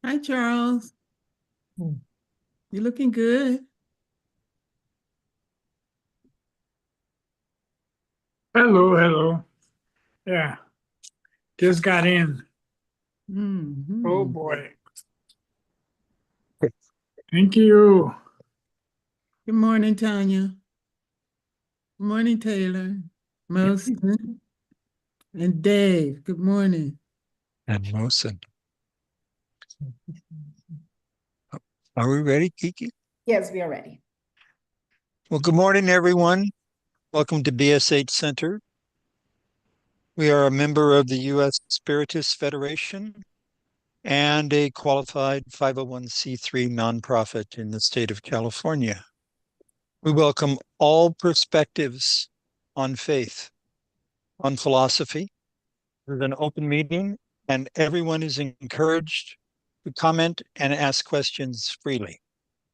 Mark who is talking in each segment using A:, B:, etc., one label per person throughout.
A: Hi, Charles.
B: Hmm.
A: You're looking good.
B: Hello, hello. Yeah, just got in. Oh
A: Hmm.
B: boy. Thank you.
A: Good morning, Tanya. Good morning, Taylor, Moston, and Dave. Good morning.
C: And Mosin. Are we ready, Kiki?
D: Yes, we are ready.
C: Well, good morning, everyone. Welcome to BSH Center. We are a member of the U.S. Spiritist Federation and a qualified 501c3 nonprofit in the state of California. We welcome all perspectives on faith, on philosophy. This is an open meeting, and everyone is encouraged to comment and ask questions freely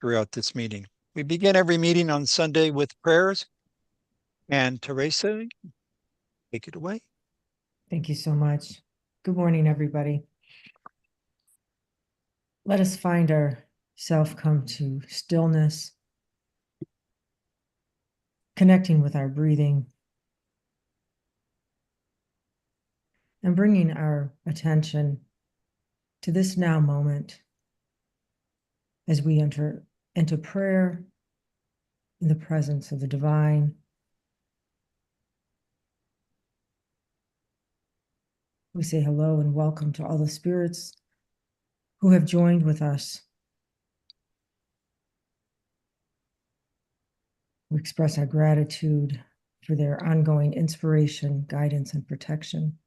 C: throughout this meeting. We begin every meeting on Sunday with prayers. And Teresa, take it away.
B: Thank you so much. Good morning, everybody. Let us find ourselves come to stillness, connecting with our breathing, and bringing our attention to this now moment as we enter into prayer in the presence of the divine. We say hello and welcome to all the spirits who have joined with us. We express our gratitude for their ongoing inspiration, guidance, and protection.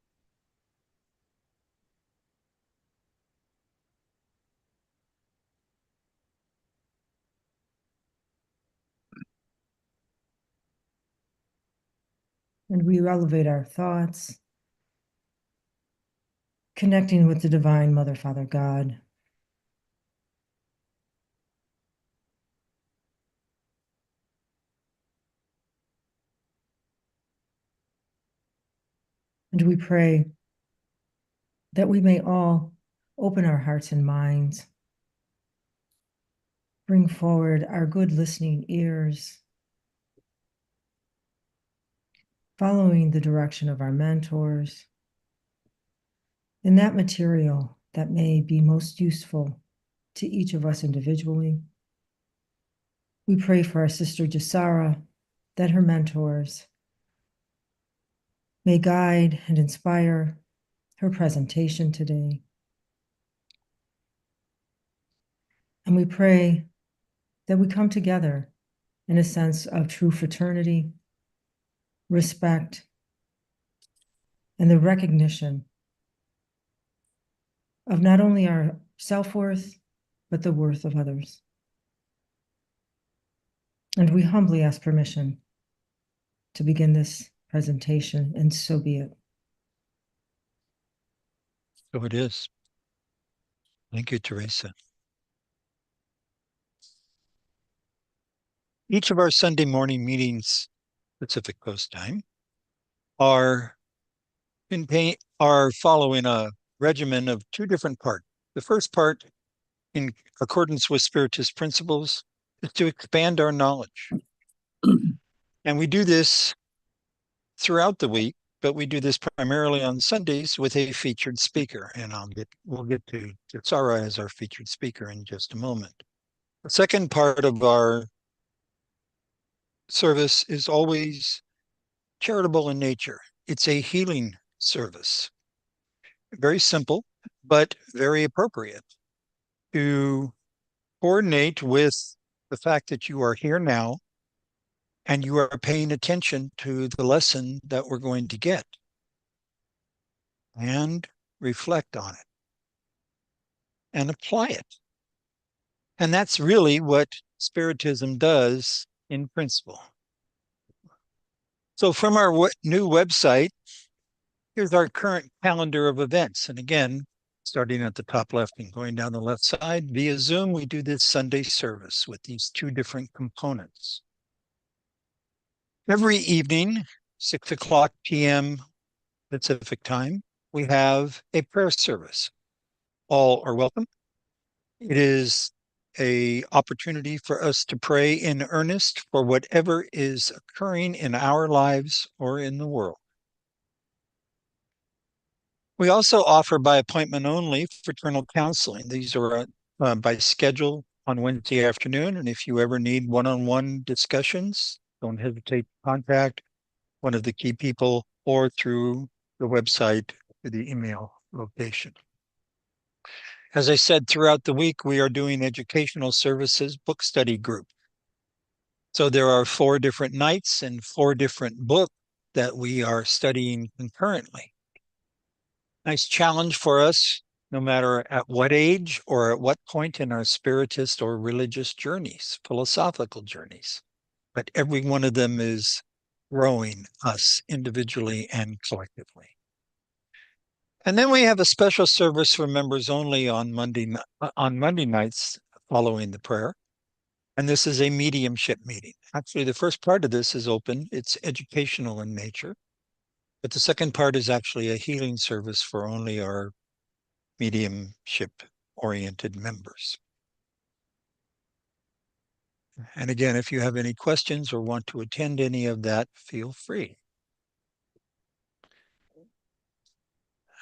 B: And we elevate our thoughts, connecting with the divine Mother, Father, God. And we pray that we may all open our hearts and minds, bring forward our good listening ears, following the direction of our mentors, in that material that may be most useful to each of us individually. We pray for our sister Jussara, that her mentors may guide and inspire her presentation today. And we pray that we come together in a sense of true fraternity, respect, and the recognition of not only our self-worth, but the worth of others. And we humbly ask permission to begin this presentation, and so be it.
C: So it is. Thank you, Teresa. Each of our Sunday morning meetings, Pacific Coast time, are following a regimen of two different parts. The first part, in accordance with Spiritist principles, is to expand our knowledge. And we do this throughout the week, but we do this primarily on Sundays with a featured speaker. And we'll get to Jussara as our featured speaker in just a moment. The second part of our service is always charitable in nature. It's a healing service. Very simple, but very appropriate to coordinate with the fact that you are here now and you are paying attention to the lesson that we're going to get and reflect on it and apply it. And that's really what Spiritism does in principle. So from our new website, here's our current calendar of events. And again, starting at the top left and going down the left side, via Zoom, we do this Sunday service with these two different components. Every evening, 6 o'clock p.m. Pacific time, we have a prayer service. All are welcome. It is an opportunity for us to pray in earnest for whatever is occurring in our lives or in the world. We also offer by appointment only fraternal counseling. These are by schedule on Wednesday afternoon. And if you ever need one-on-one discussions, don't hesitate to contact one of the key people or through the website or the email location. As I said, throughout the week, we are doing educational services book study group. So there are 4 different nights and 4 different books that we are studying concurrently. Nice challenge for us, no matter at what age or at what point in our spiritist or religious journeys, philosophical journeys. But every one of them is growing us individually and collectively. And then we have a special service for members only on Monday nights following the prayer. And this is a mediumship meeting. Actually, the first part of this is open. It's educational in nature. But the second part is actually a healing service for only our mediumship-oriented members. And again, if you have any questions or want to attend any of that, feel free.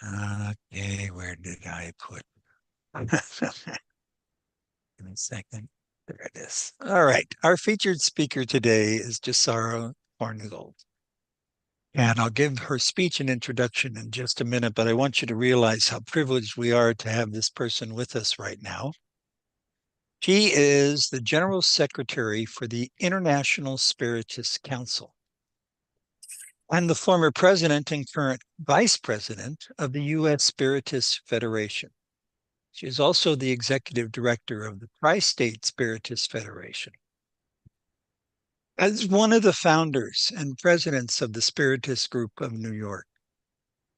C: Okay, where did I put? Give me a second. There it is. All right. Our featured speaker today is Jussara Korngold. And I'll give her speech and introduction in just a minute, but I want you to realize how privileged we are to have this person with us right now. She is the General Secretary for the International Spiritist Council and the former president and current vice president of the U.S. Spiritist Federation. She is also the executive director of the Tri-State Spiritist Federation. As one of the founders and presidents of the Spiritist Group of New York,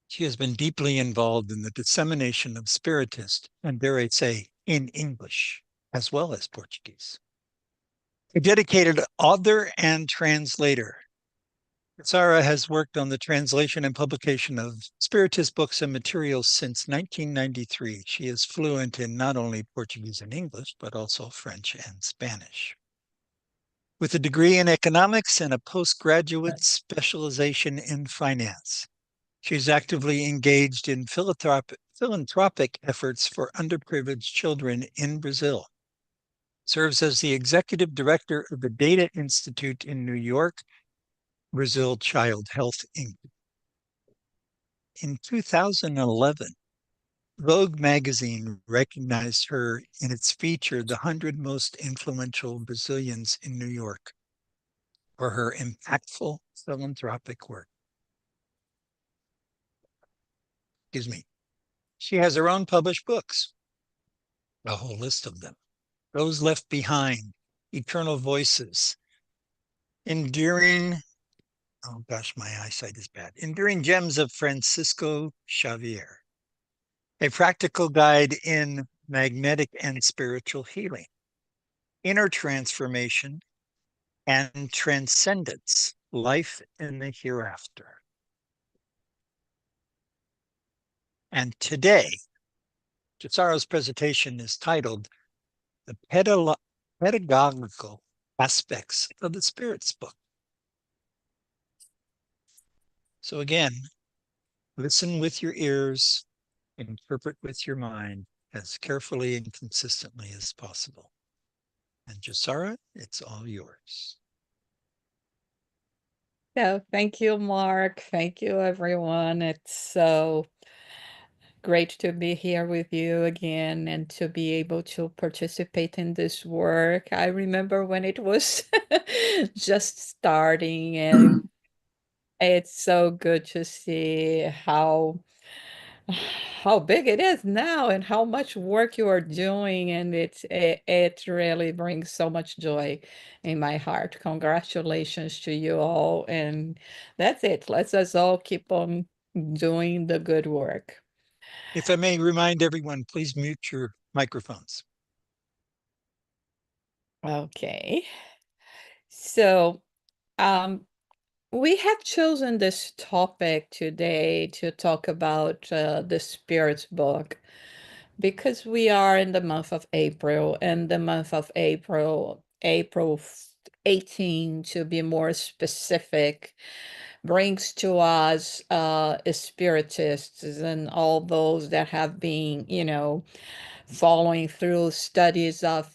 C: she has been deeply involved in the dissemination of Spiritist, and dare I say, in English, as well as Portuguese. A dedicated author and translator, Jussara has worked on the translation and publication of Spiritist books and materials since 1993. She is fluent in not only Portuguese and English, but also French and Spanish. With a degree in economics and a postgraduate specialization in finance, she's actively engaged in philanthropic efforts for underprivileged children in Brazil. Serves as the executive director of the Data Institute in New York, Brazil Child Health Inc. In 2011, Vogue magazine recognized her in its feature, The 100 Most Influential Brazilians in New York, for her impactful philanthropic work. Excuse me. She has her own published books, a whole list of them. Those Left Behind, Eternal Voices, Enduring, oh gosh, my eyesight is bad. Enduring Gems of Francisco Xavier, a practical guide in magnetic and spiritual healing, inner transformation, and transcendence, life in the hereafter. And today, Jussara's presentation is titled The Pedagogical Aspects of the Spirits Book. So again, listen with your ears, interpret with your mind as carefully and consistently as possible. And Jussara, it's all yours.
D: Yeah, thank you, Mark. Thank you, everyone. It's so great to be here with you again and to be able to participate in this work. I remember when it was just starting, and it's so good to see how big it is now and how much work you are doing, and it really brings so much joy in my heart. Congratulations to you all, and that's it. Let's us all keep on doing the good work.
C: If I may remind everyone, please mute your microphones.
D: Okay. So, we have chosen this topic today to talk about the Spirit's book because we are in the month of April, and the month of April 18, to be more specific, brings to us spiritists and all those that have been, following through studies of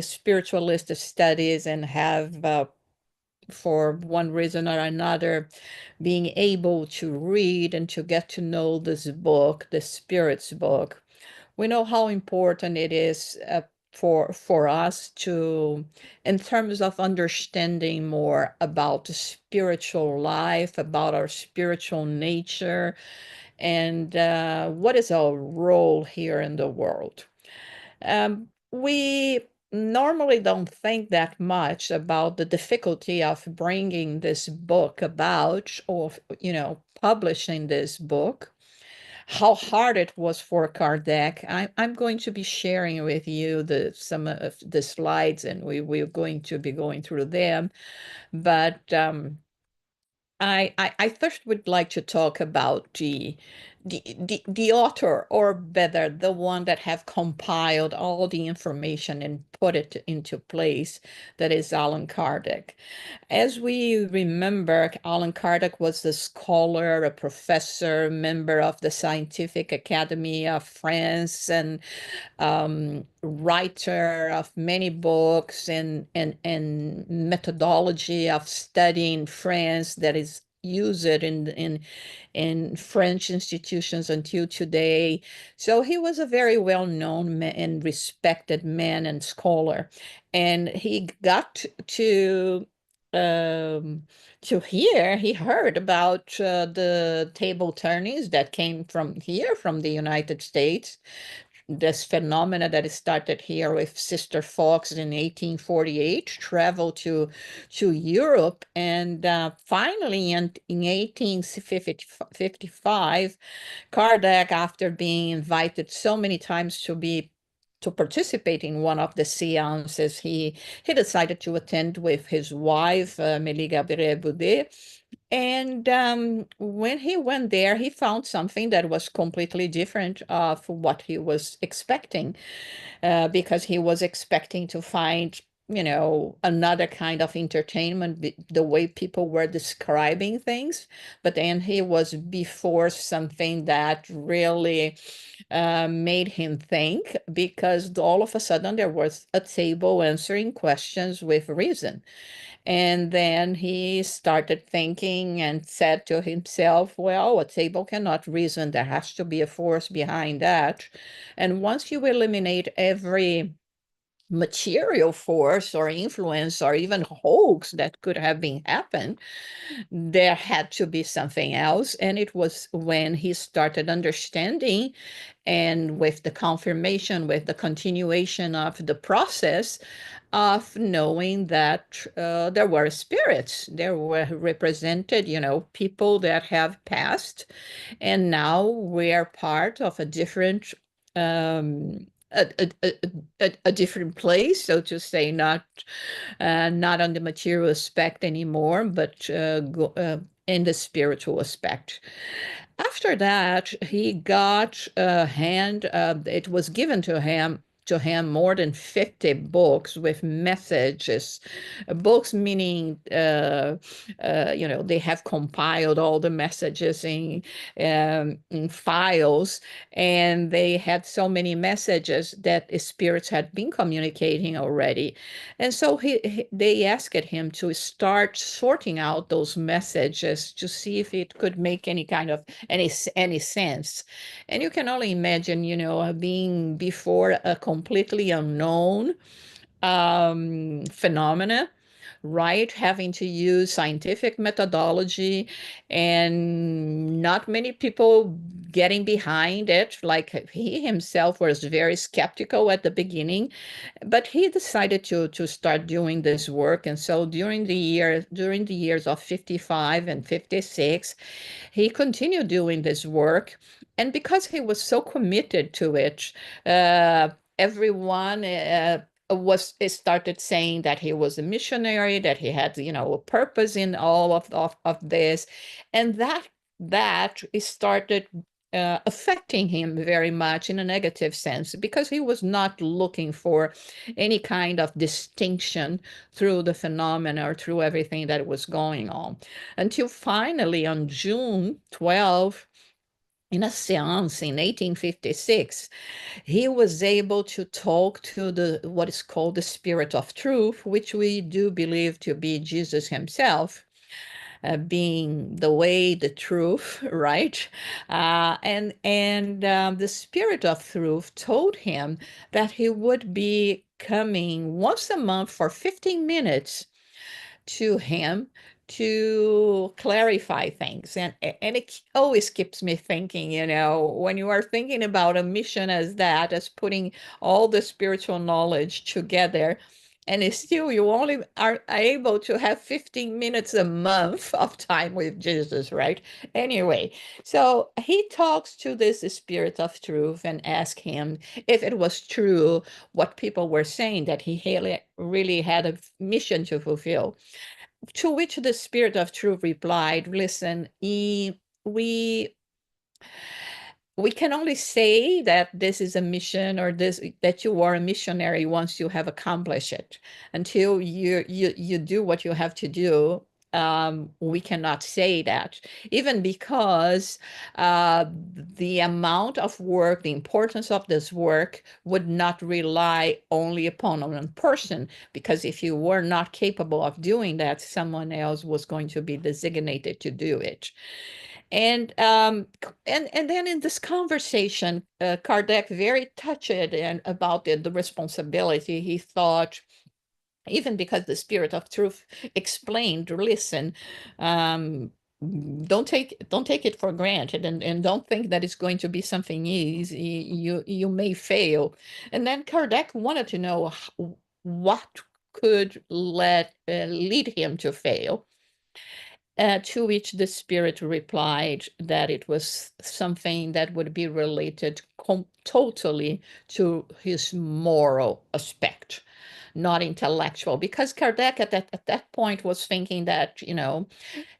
D: spiritualist studies and have, for one reason or another, being able to read and to get to know this book, the Spirit's book. We know how important it is for us to, in terms of understanding more about the spiritual life, about our spiritual nature, and what is our role here in the world. We normally don't think that much about the difficulty of bringing this book about, or, publishing this book, how hard it was for Kardec. I'm going to be sharing with you some of the slides, and we're going to be going through them. But I first would like to talk about the author, or better, the one that have compiled all the information and put it into place. That is Allan Kardec. As we remember, Allan Kardec was a scholar, a professor, member of the Scientific Academy of France, and writer of many books, and methodology of studying France that is used in French institutions until today. So he was a very well-known and respected man and scholar, and he got um, he heard about the table turnings that came from here, from the United States, this phenomena that started here with Sister Fox in 1848, traveled to Europe, and finally in 1855, Kardec, after being invited so many times to participate in one of the seances, he decided to attend with his wife, Mélie Gabrielle Boudet. And when he went there, he found something that was completely different of what he was expecting, because he was expecting to find, another kind of entertainment, the way people were describing things. But then he was before something that really made him think, because all of a sudden there was a table answering questions with reason. And then he started thinking and said to himself, well, a table cannot reason. There has to be a force behind that. And once you eliminate every material force or influence or even hoax that could have been happened, there had to be something else. And it was when he started understanding, and with the confirmation, with the continuation of the process of knowing that there were spirits, there were represented, people that have passed, and now we're part of a different a different place, so to say, not on the material aspect anymore, but in the spiritual aspect. After that, he got a hand, it was given to him more than 50 books with messages. Books meaning, they have compiled all the messages in files, and they had so many messages that spirits had been communicating already. And so they asked him to start sorting out those messages to see if it could make any kind of any sense. And you can only imagine, being before a completely unknown phenomena, right? Having to use scientific methodology, and not many people getting behind it. Like, he himself was very skeptical at the beginning, but he decided to start doing this work. And so during the years of 55 and 56, he continued doing this work. And because he was so committed to it, everyone started saying that he was a missionary, that he had, a purpose in all of this. And that started affecting him very much in a negative sense, because he was not looking for any kind of distinction through the phenomena or through everything that was going on, until finally on June 12, in a seance in 1856, he was able to talk to the what is called the Spirit of Truth, which we do believe to be Jesus himself, being the way, the truth, right? And the Spirit of Truth told him that he would be coming once a month for 15 minutes to him to clarify things. And it always keeps me thinking, when you are thinking about a mission as that, as putting all the spiritual knowledge together, and it's still you only are able to have 15 minutes a month of time with Jesus, right? Anyway, so he talks to this Spirit of Truth and asks him if it was true what people were saying, that he really had a mission to fulfill. To which the Spirit of Truth replied, listen, we can only say that this is a mission, or this that you are a missionary once you have accomplished it. Until you do what you have to do, we cannot say that, even because the amount of work, the importance of this work would not rely only upon one person, because if you were not capable of doing that, someone else was going to be designated to do it. And then in this conversation, Kardec very touched and about the responsibility. He thought, even because the Spirit of Truth explained, listen, don't take it for granted, and don't think that it's going to be something easy. You may fail. And then Kardec wanted to know what could lead him to fail. To which the Spirit replied that it was something that would be related totally to his moral aspect, not intellectual. Because Kardec at that point was thinking that,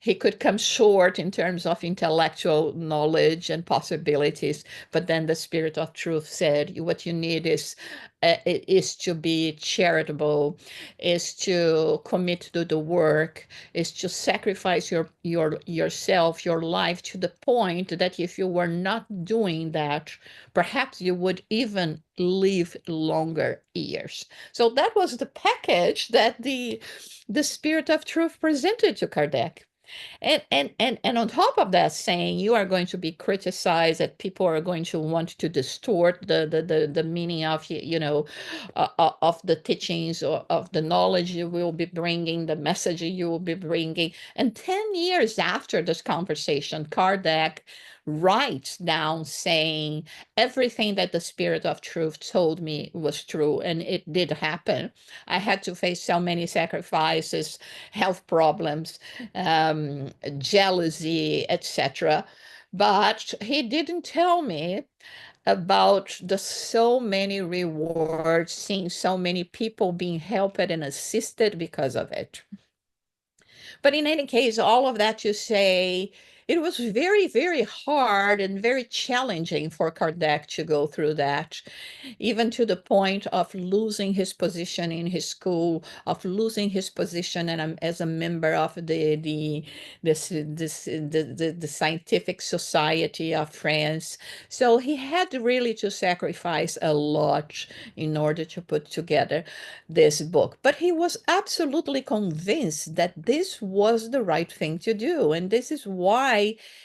D: he could come short in terms of intellectual knowledge and possibilities. But then the Spirit of Truth said, what you need is to be charitable, is to commit to the work, is to sacrifice yourself, your life, to the point that if you were not doing that, perhaps you would even live longer years. So that was the package that the Spirit of Truth presented to Kardec. And on top of that, saying you are going to be criticized, that people are going to want to distort the meaning of of the teachings, or of the knowledge you will be bringing, the message you will be bringing. And 10 years after this conversation, Kardec writes down saying everything that the Spirit of Truth told me was true, and it did happen. I had to face so many sacrifices, health problems, jealousy, etc. But he didn't tell me about the so many rewards, seeing so many people being helped and assisted because of it. But in any case, all of that to say, it was very, very hard and very challenging for Kardec to go through that, even to the point of losing his position in his school, of losing his position as a member of the Scientific Society of France. So he had really to sacrifice a lot in order to put together this book. But he was absolutely convinced that this was the right thing to do. And this is why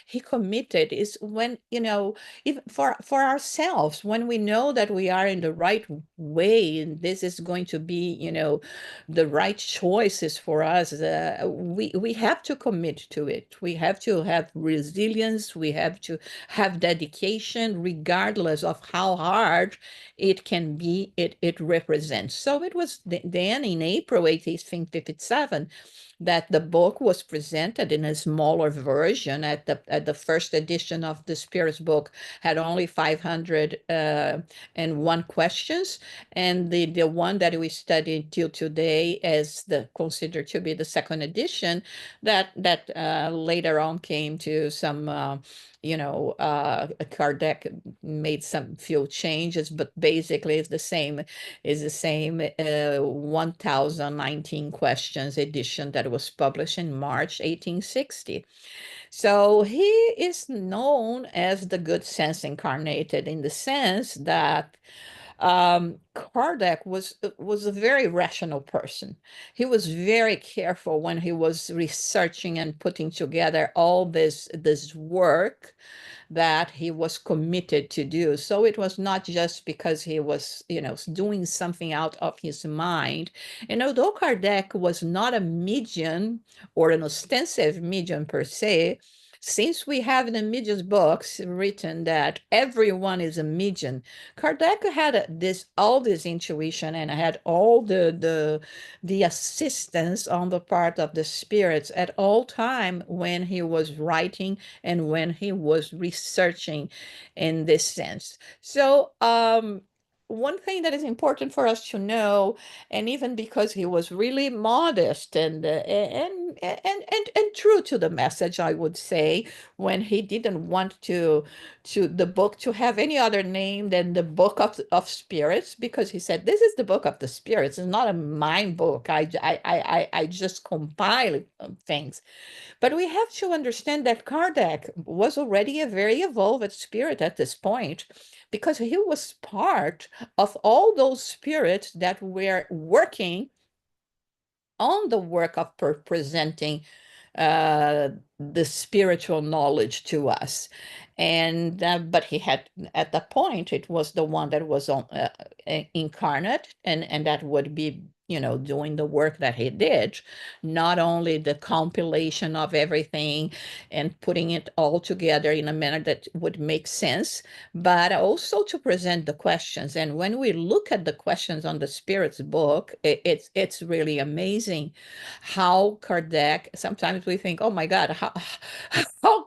D: he committed, is when, even for ourselves, when we know that we are in the right way, and this is going to be, the right choices for us, we have to commit to it. We have to have resilience. We have to have dedication, regardless of how hard it can be, it represents. So it was then in April 1857 that the book was presented in a smaller version. At the first edition of the Spirit's book had only 501 questions, and the one that we studied till today as considered to be the second edition, that later on came to some Kardec made some few changes, but basically it's the same. Is the same 1019 questions edition that was published in March 1860. So he is known as the good sense incarnated in the sense that Kardec was a very rational person. He was very careful when he was researching and putting together all this work that he was committed to do. So it was not just because he was, doing something out of his mind. And although Kardec was not a medium or an ostensive medium per se, since we have in the medium's books written that everyone is a medium, Kardec had all this intuition and had all the assistance on the part of the spirits at all time when he was writing and when he was researching in this sense. So, one thing that is important for us to know, and even because he was really modest and true to the message, I would say, when he didn't want to the book to have any other name than the Book of Spirits, because he said, this is the Book of the Spirits. It's not a mind book. I just compile things. But we have to understand that Kardec was already a very evolved spirit at this point, because he was part of all those spirits that were working on the work of presenting uh, the spiritual knowledge to us. And but he had, at that point, it was the one that was on incarnate, and that would be, doing the work that he did, not only the compilation of everything and putting it all together in a manner that would make sense, but also to present the questions. And when we look at the questions on the Spirit's book, it's really amazing how Kardec, sometimes we think, oh my God, how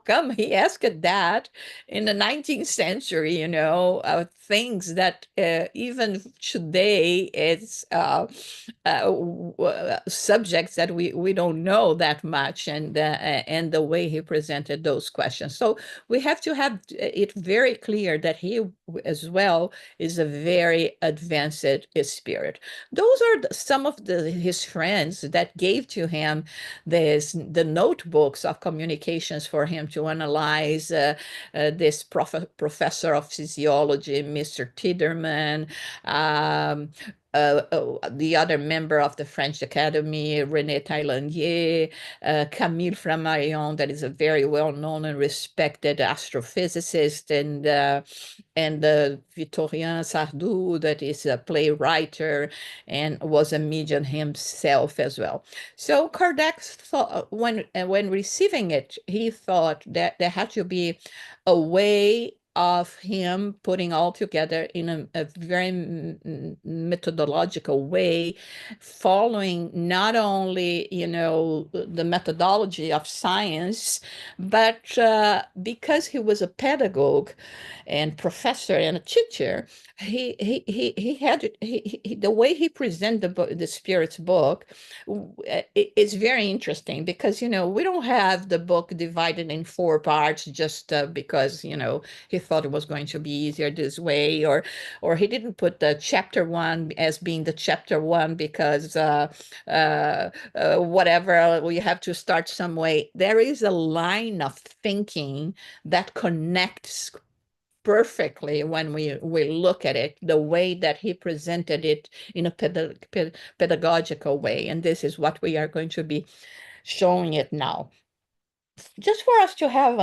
D: come he asked that in the 19th century, things that even today it's subjects that we don't know that much, and the way he presented those questions. So we have to have it very clear that he as well is a very advanced spirit. Those are some of his friends that gave to him the notebooks of communications for him to analyze. This professor of physiology, Mr. Tiderman, the other member of the French Academy, René Taillandier, Camille Flammarion, that is a very well-known and respected astrophysicist, and Victorien Sardou, that is a playwright and was a medium himself as well. So Kardec thought, when receiving it, he thought that there had to be a way of him putting all together in a very methodological way, following not only, the methodology of science, but because he was a pedagogue and professor and a teacher, he had the way he presented the Spirit's book is very interesting, because we don't have the book divided in 4 parts just because he thought it was going to be easier this way, or he didn't put the chapter 1 as being the chapter 1 because whatever, we have to start some way. There is a line of thinking that connects perfectly when we look at it, the way that he presented it in a pedagogical way. And this is what we are going to be showing it now. Just for us to have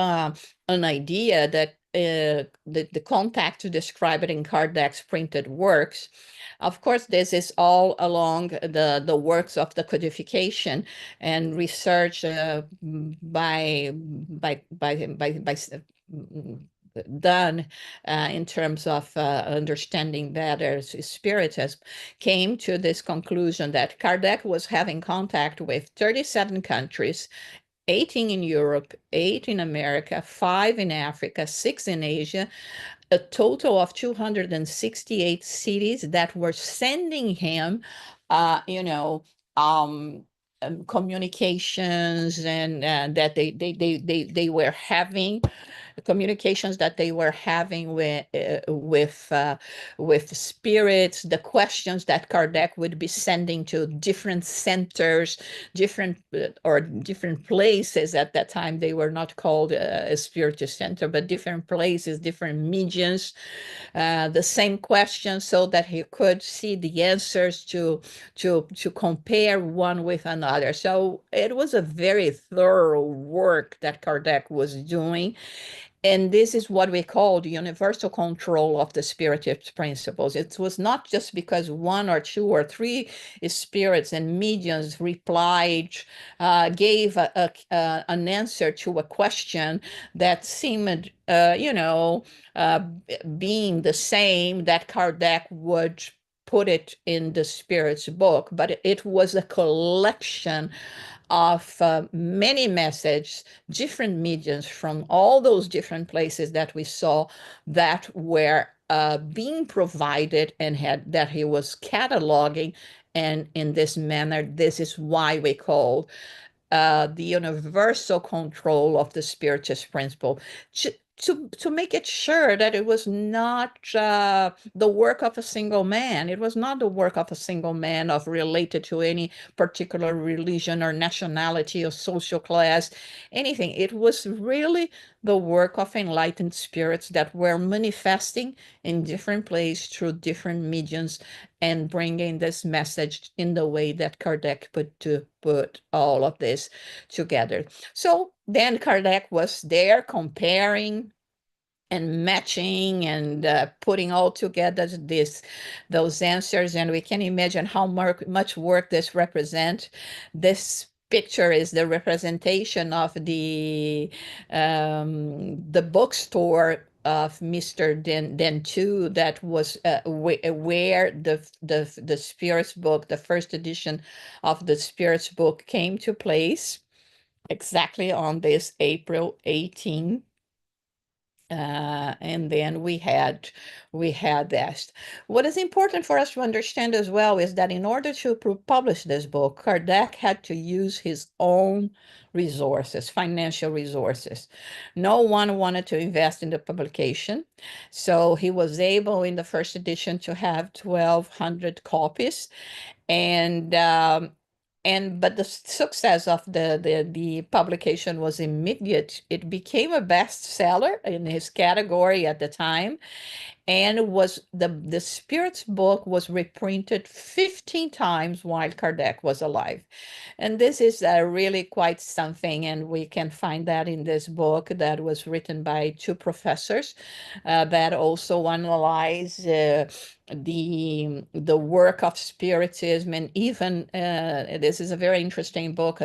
D: an idea that the contact to describe it in Kardec's printed works. Of course, this is all along the works of the codification and research done in terms of understanding better Spiritism, came to this conclusion that Kardec was having contact with 37 countries, 18 in Europe, 8 in America, 5 in Africa, 6 in Asia, a total of 268 cities that were sending him, communications, and that they were having communications that they were having with spirits, the questions that Kardec would be sending to different centers, different places. At that time, they were not called a spiritual center, but different places, different mediums, the same questions, so that he could see the answers to compare one with another. So it was a very thorough work that Kardec was doing. And this is what we call the universal control of the spiritist principles. It was not just because one or two or three spirits and mediums replied, gave an answer to a question that seemed, being the same, that Kardec would put it in the spirit's book, but it was a collection of many messages, different mediums from all those different places that we saw, that were being provided, and that he was cataloging. And in this manner, this is why we call the universal control of the spiritist principle, to make it sure that it was not the work of a single man. It was not the work of a single man of related to any particular religion or nationality or social class, anything. It was really the work of enlightened spirits that were manifesting in different places through different mediums, and bringing this message in the way that Kardec put all of this together. So then Kardec was there comparing and matching and putting all together those answers, and we can imagine how much work this represents. This picture is the representation of the bookstore of Mr. Dentu, that was where the Spirits book, the first edition of the Spirits book, came to place, exactly on this April 18. And then we had that. What is important for us to understand as well is that in order to publish this book, Kardec had to use his own resources, financial resources. No one wanted to invest in the publication, so he was able in the first edition to have 1,200 copies, and but the success of the publication was immediate. It became a bestseller in his category at the time, and was the Spirits book was reprinted 15 times while Kardec was alive. And this is really quite something, and we can find that in this book that was written by two professors that also analyze the work of Spiritism. And even this is a very interesting book,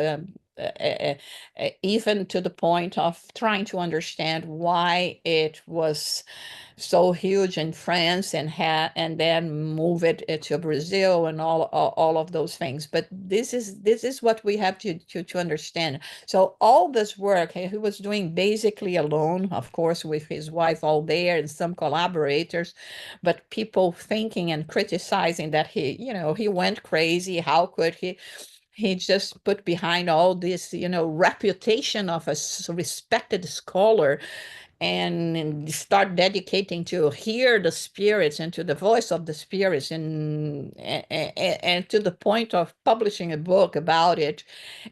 D: even to the point of trying to understand why it was so huge in France, and then move it to Brazil, and all of those things. But this is what we have to understand. So all this work he was doing basically alone, of course, with his wife all there and some collaborators, but people thinking and criticizing that he went crazy. How could he just put behind all this, reputation of a respected scholar, and start dedicating to hear the spirits and to the voice of the spirits, and to the point of publishing a book about it,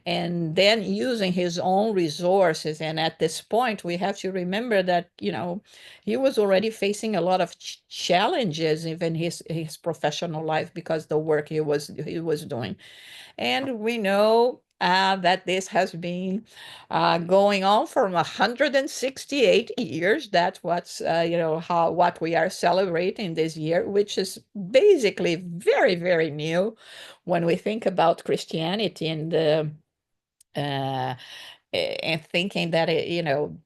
D: and then using his own resources. And at this point, we have to remember that he was already facing a lot of challenges, even his professional life, because the work he was doing. And we know that this has been going on for 168 years. That's what we are celebrating this year, which is basically very, very new when we think about Christianity and the and thinking that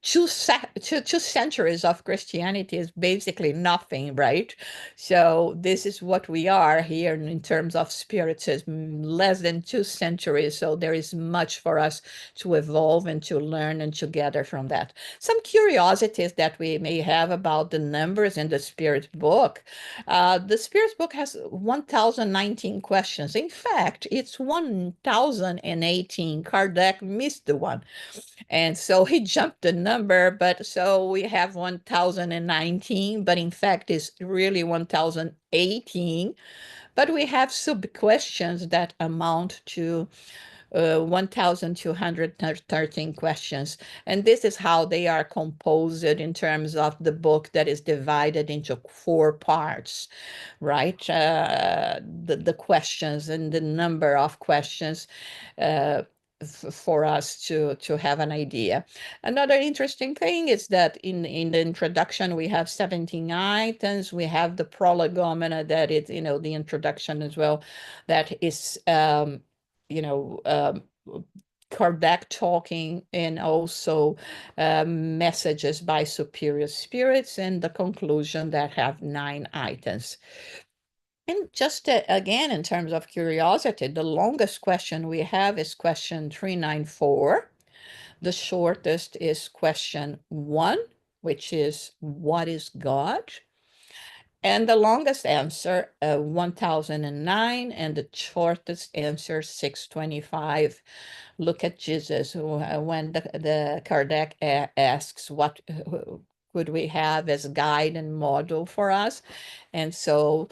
D: two centuries of Christianity is basically nothing, right? So this is what we are here in terms of spiritism, less than 2 centuries. So there is much for us to evolve and to learn and to gather from that. Some curiosities that we may have about the numbers in the Spirit book. The Spirit book has 1,019 questions. In fact, it's 1,018. Kardec missed the one. And so he jumped the number, but so we have 1019, but in fact it's really 1018. But we have sub questions that amount to 1,213 questions. And this is how they are composed in terms of the book that is divided into 4 parts, right? The questions and the number of questions uh, for us to have an idea. Another interesting thing is that in the introduction, we have 17 items. We have the prolegomena that is, the introduction as well, that is, Kardec talking, and also messages by superior spirits, and the conclusion that have 9 items. And just again, in terms of curiosity, the longest question we have is question 394. The shortest is question 1, which is, what is God? And the longest answer, 1009, and the shortest answer, 625. Look at Jesus, when the Kardec asks, what could we have as guide and model for us? And so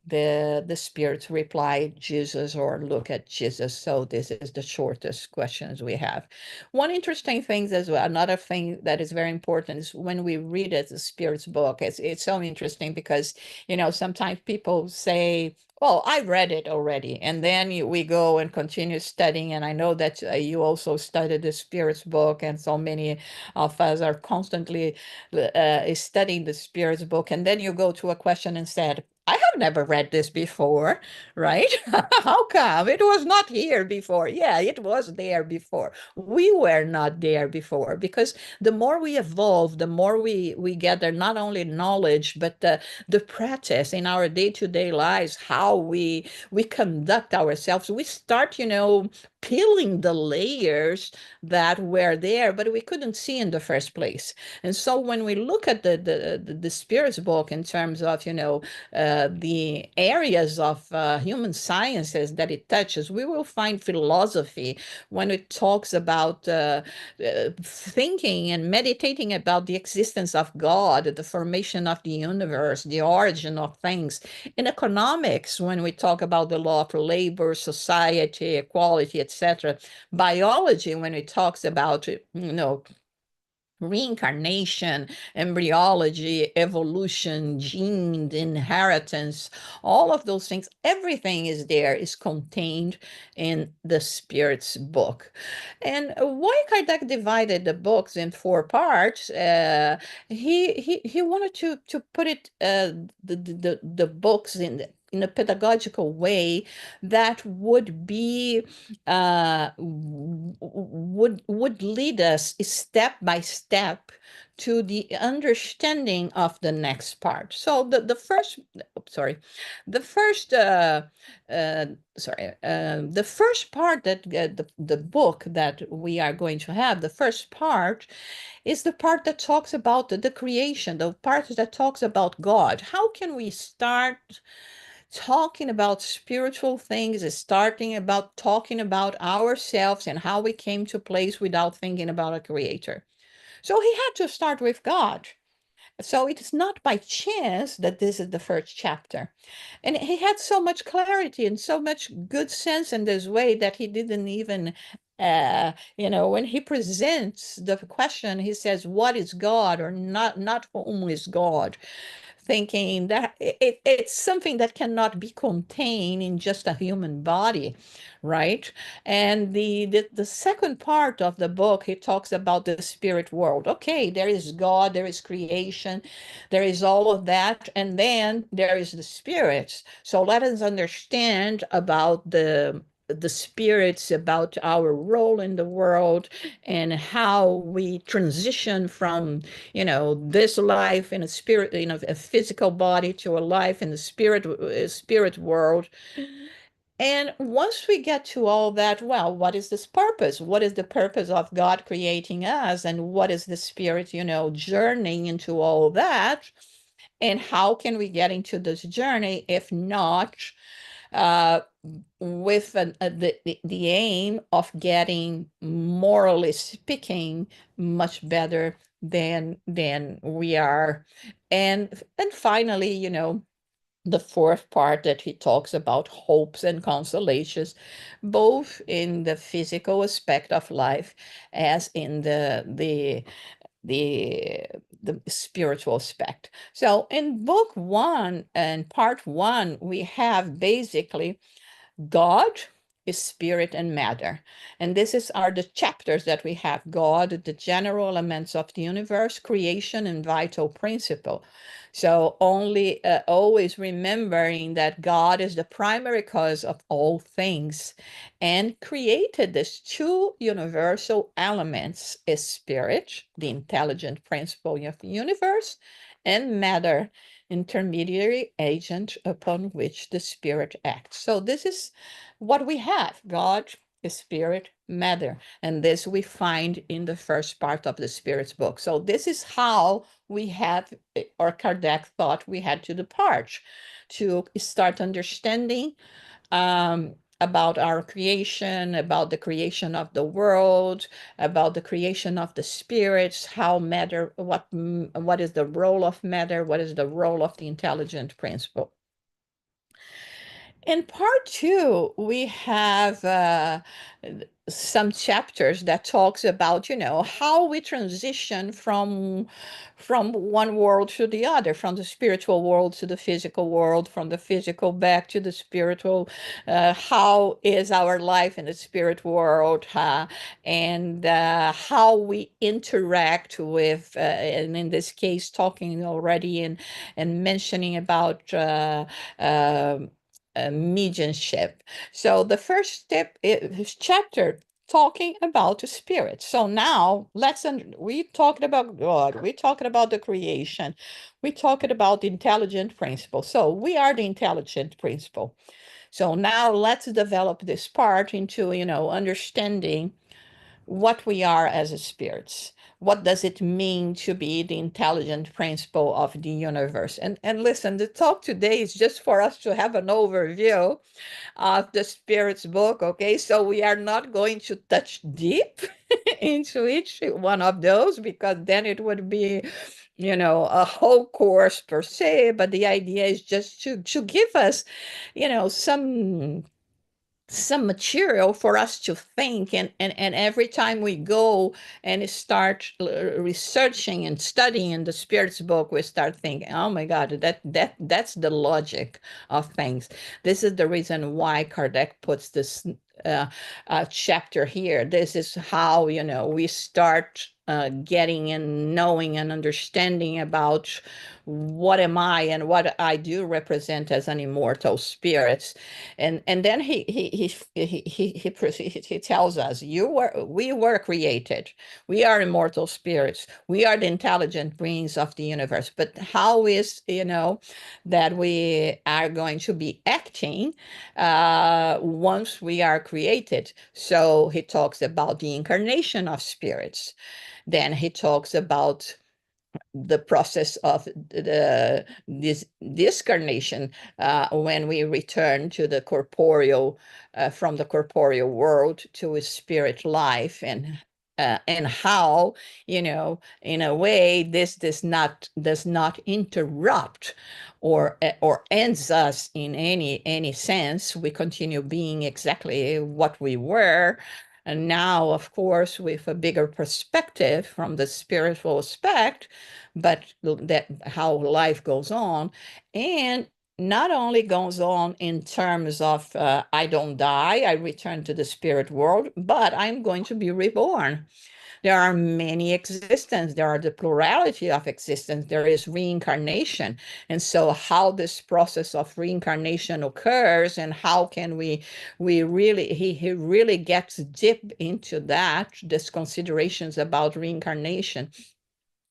D: the spirits reply, Jesus, or look at Jesus. So this is the shortest questions we have. One interesting thing as well, another thing that is very important, is when we read it, the spirits book, it's so interesting because, sometimes people say, well, I read it already. And then we go and continue studying. And I know that you also studied the Spirits book, and so many of us are constantly studying the Spirits book. And then you go to a question and said, I have never read this before, right? How come? It was not here before. Yeah, it was there before. We were not there before, because the more we evolve, the more we gather not only knowledge, but the practice in our day-to-day lives, how we conduct ourselves. We start, peeling the layers that were there, but we couldn't see in the first place. And so when we look at the Spirits book in terms of, the areas of human sciences that it touches, we will find philosophy when it talks about thinking and meditating about the existence of God, the formation of the universe, the origin of things. In economics, when we talk about the law of labor, society, equality, etc. Biology, when it talks about, reincarnation, embryology, evolution, genes, inheritance, all of those things, everything is there, is contained in the Spirits book. And why Kardec divided the books in 4 parts? He wanted to put it the books in a pedagogical way that would be would lead us step by step to the understanding of the next part. So the first, the first, the first part that the book that we are going to have, the first part is the part that talks about the creation, the part that talks about God. How can we start talking about spiritual things, is starting about talking about ourselves and how we came to place without thinking about a creator? So he had to start with God. So it is not by chance that this is the first chapter. And he had so much clarity and so much good sense in this way that he didn't even, when he presents the question, he says, what is God, or not whom is God? Thinking that it's something that cannot be contained in just a human body, right? And the second part of the book, he talks about the spirit world. Okay, there is God, there is creation, there is all of that, and then there is the spirits. So let us understand about the spirits, about our role in the world, and how we transition from, this life in a spirit, a physical body, to a life in the spirit world. And once we get to all that, well, what is this purpose? What is the purpose of God creating us? And what is the spirit, journeying into all that? And how can we get into this journey if not uh, with the aim of getting, morally speaking, much better than we are. And finally, the fourth part that he talks about hopes and consolations, both in the physical aspect of life as in the the spiritual aspect. So in book one and part one, we have basically God is spirit and matter. And are the chapters that we have: God, the general elements of the universe, creation, and vital principle. So only always remembering that God is the primary cause of all things and created these two universal elements: is spirit, the intelligent principle of the universe, and matter, intermediary agent upon which the spirit acts. So this is what we have: God is spirit, matter. And this we find in the first part of the Spirit's book. So this is how we have, or Kardec thought we had to depart to start understanding about our creation, about the creation of the world, about the creation of the spirits, how matter, what is the role of matter, what is the role of the intelligent principle. In part two, we have some chapters that talks about, how we transition from one world to the other, from the spiritual world to the physical world, from the physical back to the spiritual. How is our life in the spirit world, and how we interact with, and in this case, talking already and mentioning about mediumship. So the first step is chapter talking about the spirit. So now we talked about God, we talked about the creation, we talked about the intelligent principle. So we are the intelligent principle. So now let's develop this part into, understanding what we are as a spirits. What does it mean to be the intelligent principle of the universe? And listen, the talk today is just for us to have an overview of the Spirit's book, okay? So we are not going to touch deep into each one of those, because then it would be, a whole course per se. But the idea is just to give us, some material for us to think, and every time we go and start researching and studying the Spirit's book, we start thinking, oh my God, that's the logic of things. This is the reason why Kardec puts this chapter here. This is how we start getting and knowing and understanding about what am I and what I do represent as an immortal spirit. And then he tells us, we were created, we are immortal spirits, we are the intelligent beings of the universe. But how is that we are going to be acting once we are created? So he talks about the incarnation of spirits. Then he talks about the process of this discarnation, when we return to the corporeal, from the corporeal world to a spirit life, and how, in a way, this does not interrupt or ends us in any sense. We continue being exactly what we were. And now, of course, with a bigger perspective from the spiritual aspect, but that how life goes on. And not only goes on in terms of I don't die, I return to the spirit world, but I'm going to be reborn. There are many existences. There are the plurality of existence. There is reincarnation. And so how this process of reincarnation occurs, and how can we really, he really gets deep into that, these considerations about reincarnation.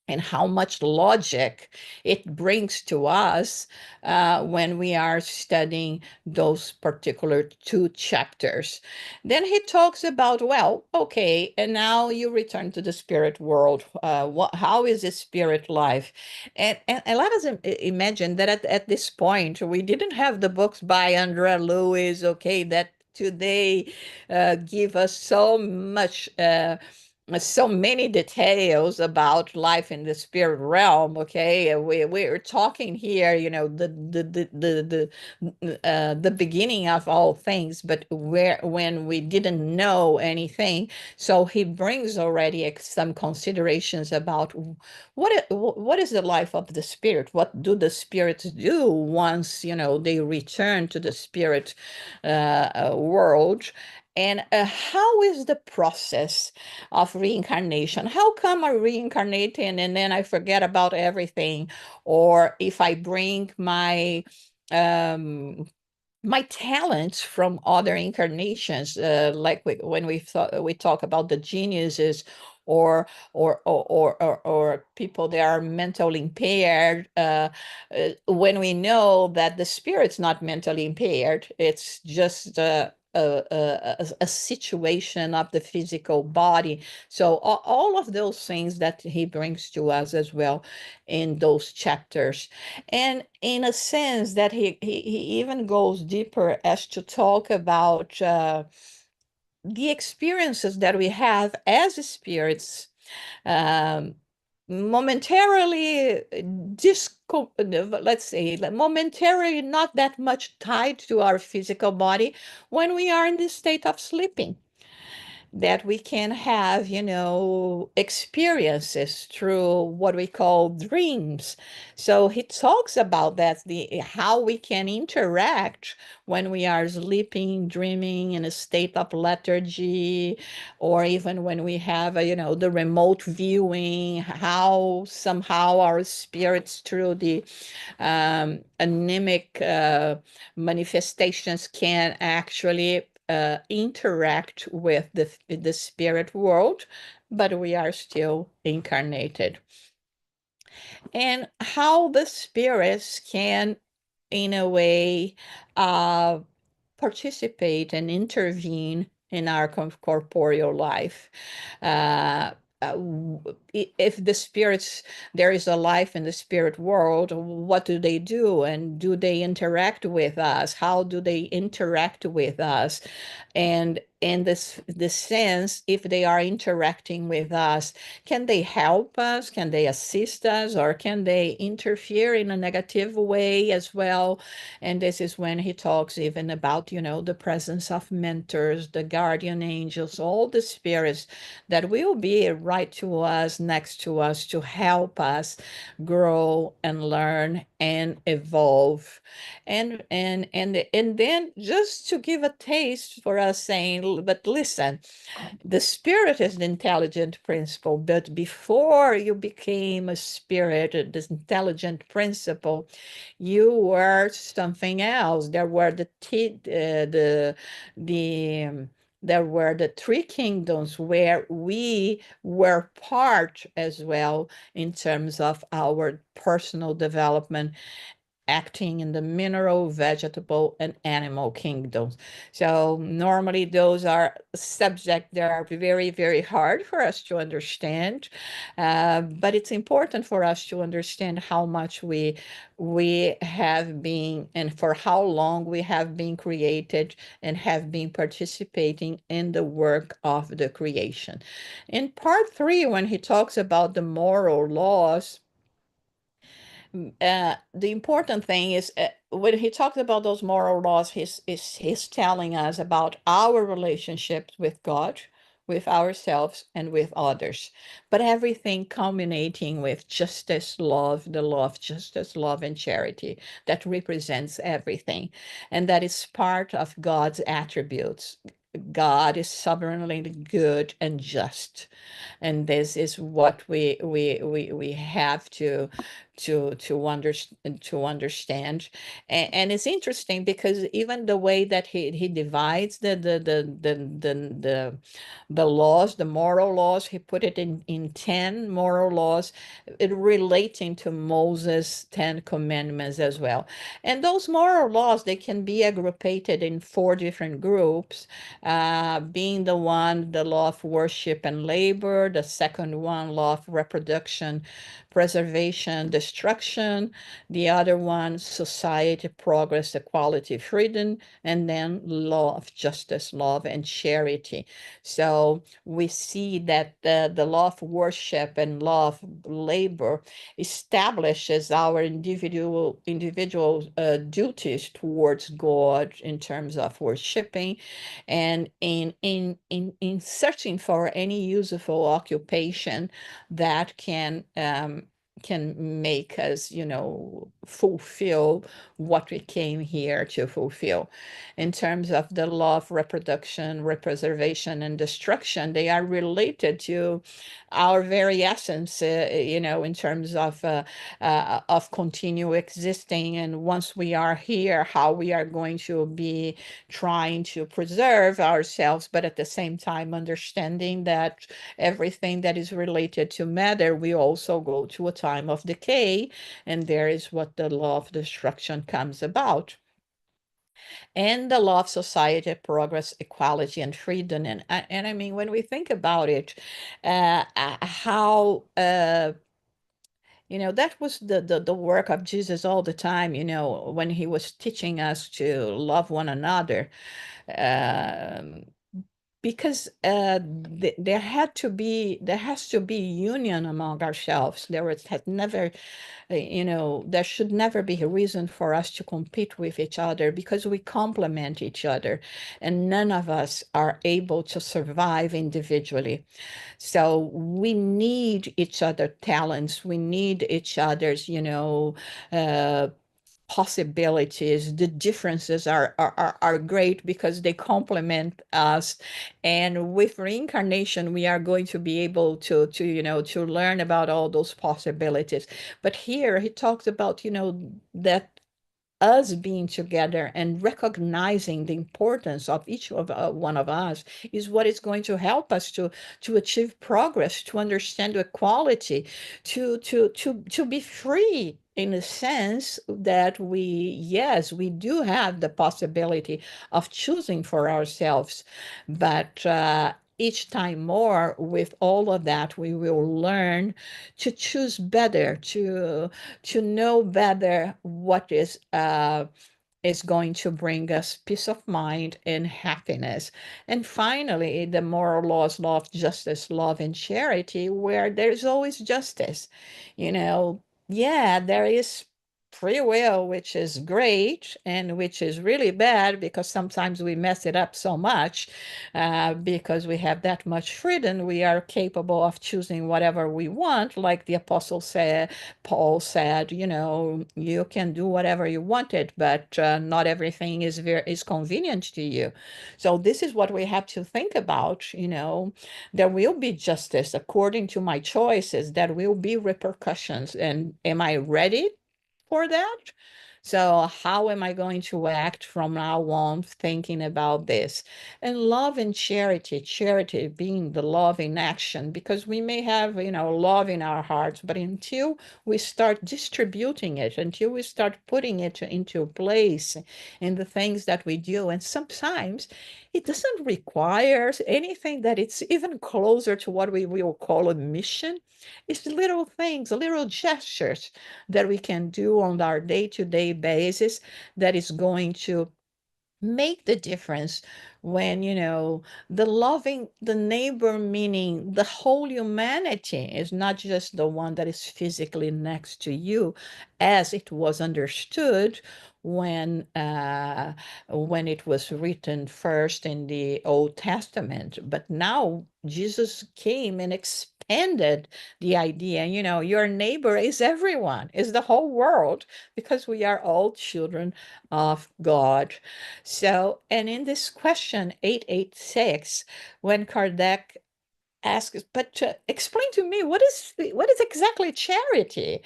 D: and how much logic it brings to us when we are studying those particular 2 chapters. Then he talks about, well, okay, and now you return to the spirit world. How is the spirit life? And let us imagine that at this point, we didn't have the books by Andrea Lewis, okay, that today give us so much so many details about life in the spirit realm. Okay, we're talking here, the beginning of all things, but when we didn't know anything. So he brings already some considerations about what is the life of the spirit. What do the spirits do once they return to the spirit world? And how is the process of reincarnation? How come I reincarnate and then I forget about everything? Or if I bring um, my talents from other incarnations, like when we talk about the geniuses, or people that are mentally impaired, when we know that the spirit's not mentally impaired, it's just a situation of the physical body. So all of those things that he brings to us as well in those chapters. And in a sense that he even goes deeper as to talk about the experiences that we have as spirits, um, momentarily let's say momentarily not that much tied to our physical body when we are in the state of sleeping, that we can have, experiences through what we call dreams. So he talks about that, how we can interact when we are sleeping, dreaming in a state of lethargy, or even when we have, the remote viewing, how somehow our spirits through the anemic manifestations can actually interact with the spirit world, but we are still incarnated. And how the spirits can, in a way, participate and intervene in our corporeal life. Uh, if the spirits, there is a life in the spirit world, what do they do? And do they interact with us? How do they interact with us? And in this sense, if they are interacting with us, can they help us? Can they assist us? Or can they interfere in a negative way as well? And this is when he talks even about, the presence of mentors, the guardian angels, all the spirits that will be right to us, next to us, to help us grow and learn and evolve. And then just to give a taste for us saying, but listen, the spirit is an intelligent principle, but before you became a spirit, this intelligent principle, you were something else. There were there were the 3 kingdoms where we were part as well in terms of our personal development, acting in the mineral, vegetable, and animal kingdoms. So normally those are subjects that are very, very hard for us to understand, but it's important for us to understand how much we have been and for how long we have been created and have been participating in the work of the creation. In part 3, when he talks about the moral laws, the important thing is when he talks about those moral laws, he's telling us about our relationships with God, with ourselves, and with others. But everything culminating with justice, love, the law of justice, love, and charity that represents everything. And that is part of God's attributes. God is sovereignly good and just, and this is what we have to understand. And it's interesting because even the way that he divides the laws, the moral laws, he put it in 10 moral laws, it relating to Moses' 10 commandments as well. And those moral laws, they can be aggruppated in 4 different groups, being the law of worship and labor, the second one, law of reproduction, preservation, destruction, the other one, society, progress, equality, freedom, and then law of justice, love, and charity. So we see that the law of worship and law of labor establishes our individual duties towards God in terms of worshiping and in searching for any useful occupation that can make us, fulfill what we came here to fulfill. In terms of the law of reproduction, preservation, and destruction, they are related to our very essence, in terms of continue existing. And once we are here, how we are going to be trying to preserve ourselves, but at the same time understanding that everything that is related to matter, we also go to a time of decay, and there is what the law of destruction comes about. And the law of society, progress, equality, and freedom. And I mean, when we think about it, how that was the work of Jesus all the time, when he was teaching us to love one another. Um, because there has to be union among ourselves. Had never, there should never be a reason for us to compete with each other, because we complement each other, and none of us are able to survive individually. So we need each other talents. We need each other's, possibilities. The differences are great because they complement us. And with reincarnation, we are going to be able to learn about all those possibilities. But here he talks about, that us being together and recognizing the importance of each of one of us is what is going to help us to achieve progress, to understand equality, to be free, in a sense that yes, we do have the possibility of choosing for ourselves, but each time more, with all of that, we will learn to choose better, to know better what is going to bring us peace of mind and happiness. And finally, the moral laws, law of justice, love, and charity, where there's always justice. Yeah, there is free will, which is great and which is really bad, because sometimes we mess it up so much, because we have that much freedom. We are capable of choosing whatever we want, like the apostle said, Paul said, you can do whatever you wanted, but not everything is convenient to you. So this is what we have to think about. There will be justice according to my choices. There will be repercussions, and am I ready for that? So how am I going to act from now on, thinking about this? And love and charity being the love in action, because we may have, love in our hearts, but until we start distributing it, until we start putting it into place in the things that we do, and sometimes it doesn't require anything that it's even closer to what we will call a mission. It's little things, little gestures that we can do on our day-to-day basis that is going to make the difference. When the loving the neighbor, meaning the whole humanity, is not just the one that is physically next to you, as it was understood when it was written first in the Old Testament. But now Jesus came and expanded the idea. Your neighbor is everyone, is the whole world, because we are all children of God. So, and in this question 886, when Kardec asks, but explain to me what is exactly charity,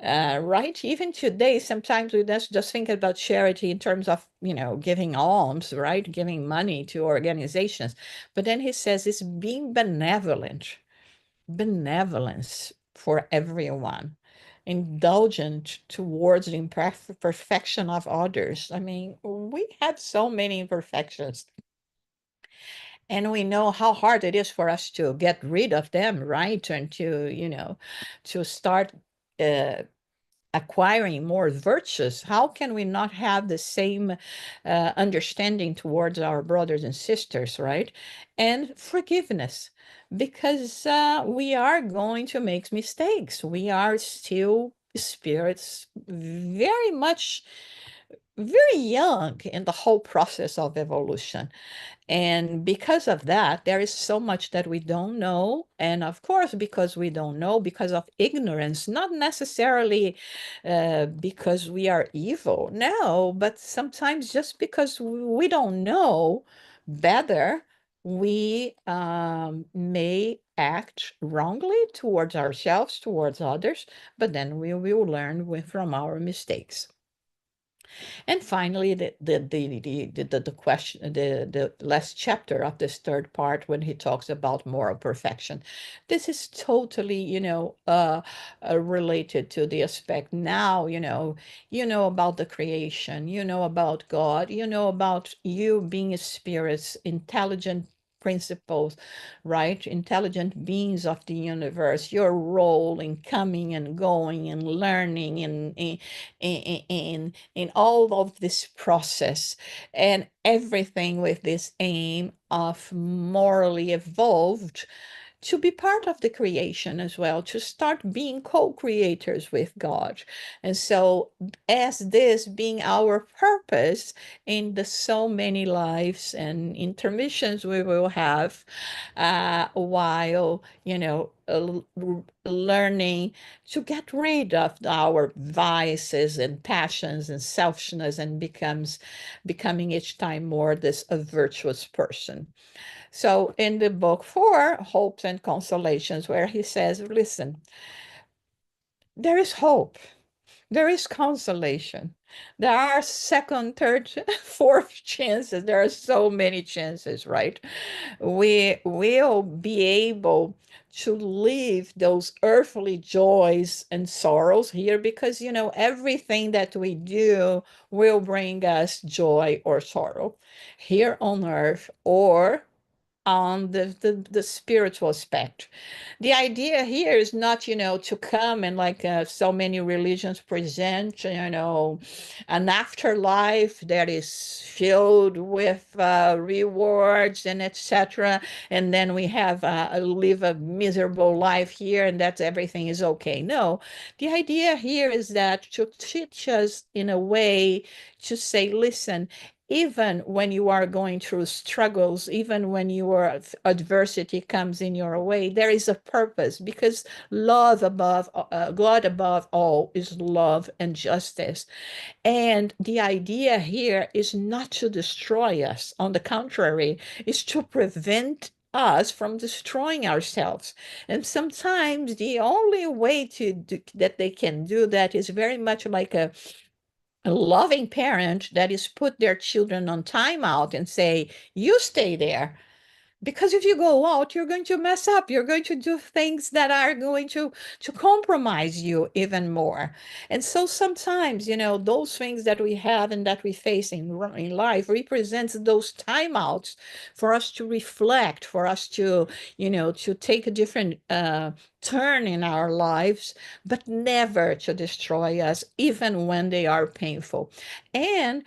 D: right? Even today, sometimes we just think about charity in terms of, giving alms, right? Giving money to organizations. But then he says it's being benevolent, benevolence for everyone, indulgent towards the imperfection of others. I mean, we have so many imperfections, and we know how hard it is for us to get rid of them, right? And to start uh, acquiring more virtues. How can we not have the same understanding towards our brothers and sisters, right? And forgiveness, because we are going to make mistakes. We are still spirits, very much, very young in the whole process of evolution. And because of that, there is so much that we don't know. And of course, because we don't know, because of ignorance, not necessarily because we are evil, no, but sometimes just because we don't know better, we may act wrongly towards ourselves, towards others, but then we will learn from our mistakes. And finally, the question, the last chapter of this third part, when he talks about moral perfection, this is totally, related to the aspect now, about the creation, about God, about you being a spirit, intelligent principles, right? Intelligent beings of the universe, your role in coming and going and learning in all of this process, and everything with this aim of morally evolved to be part of the creation as well, to start being co-creators with God. And so, as this being our purpose in the so many lives and intermissions we will have, while, learning to get rid of our vices and passions and selfishness, and becoming each time more this a virtuous person. So in the book 4, Hopes and Consolations, where he says, listen, there is hope, there is consolation. There are second, third, fourth chances. There are so many chances, right? We will be able to leave those earthly joys and sorrows here, because, everything that we do will bring us joy or sorrow here on earth, or on the spiritual aspect. The idea here is not, to come and, like so many religions present, an afterlife that is filled with rewards and etc. And then we have live a miserable life here, and that everything is okay. No, the idea here is that to teach us in a way to say, listen, even when you are going through struggles, even when your adversity comes in your way, there is a purpose, because love above God above all is love and justice. And the idea here is not to destroy us. On the contrary, is to prevent us from destroying ourselves. And sometimes the only way that they can do that is very much like a loving parent that is put their children on timeout and say, you stay there, because if you go out, you're going to mess up, you're going to do things that are going to compromise you even more. And so sometimes, those things that we have and that we face in life represents those timeouts for us to reflect, for us to, to take a different turn in our lives, but never to destroy us, even when they are painful. And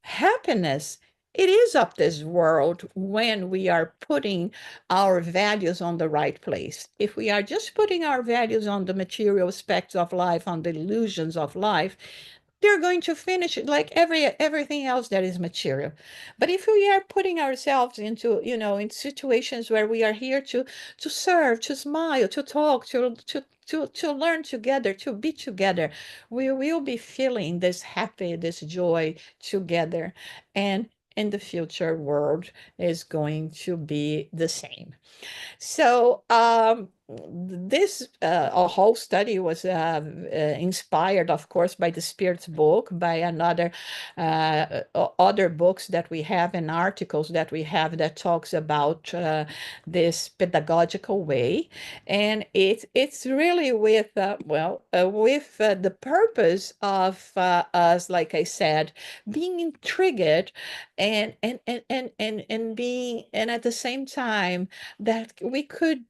D: happiness, it is of this world when we are putting our values on the right place. If we are just putting our values on the material aspects of life, on the illusions of life, they're going to finish like everything else that is material. But if we are putting ourselves into, in situations where we are here to serve, to smile, to talk, to learn together, to be together, we will be feeling this happy, this joy together. And and the future world is going to be the same. So this a whole study was inspired, of course, by the Spirit's book, by another other books that we have and articles that we have that talks about this pedagogical way, and it's really with the purpose of us, like I said, being intrigued and being, and at the same time that we could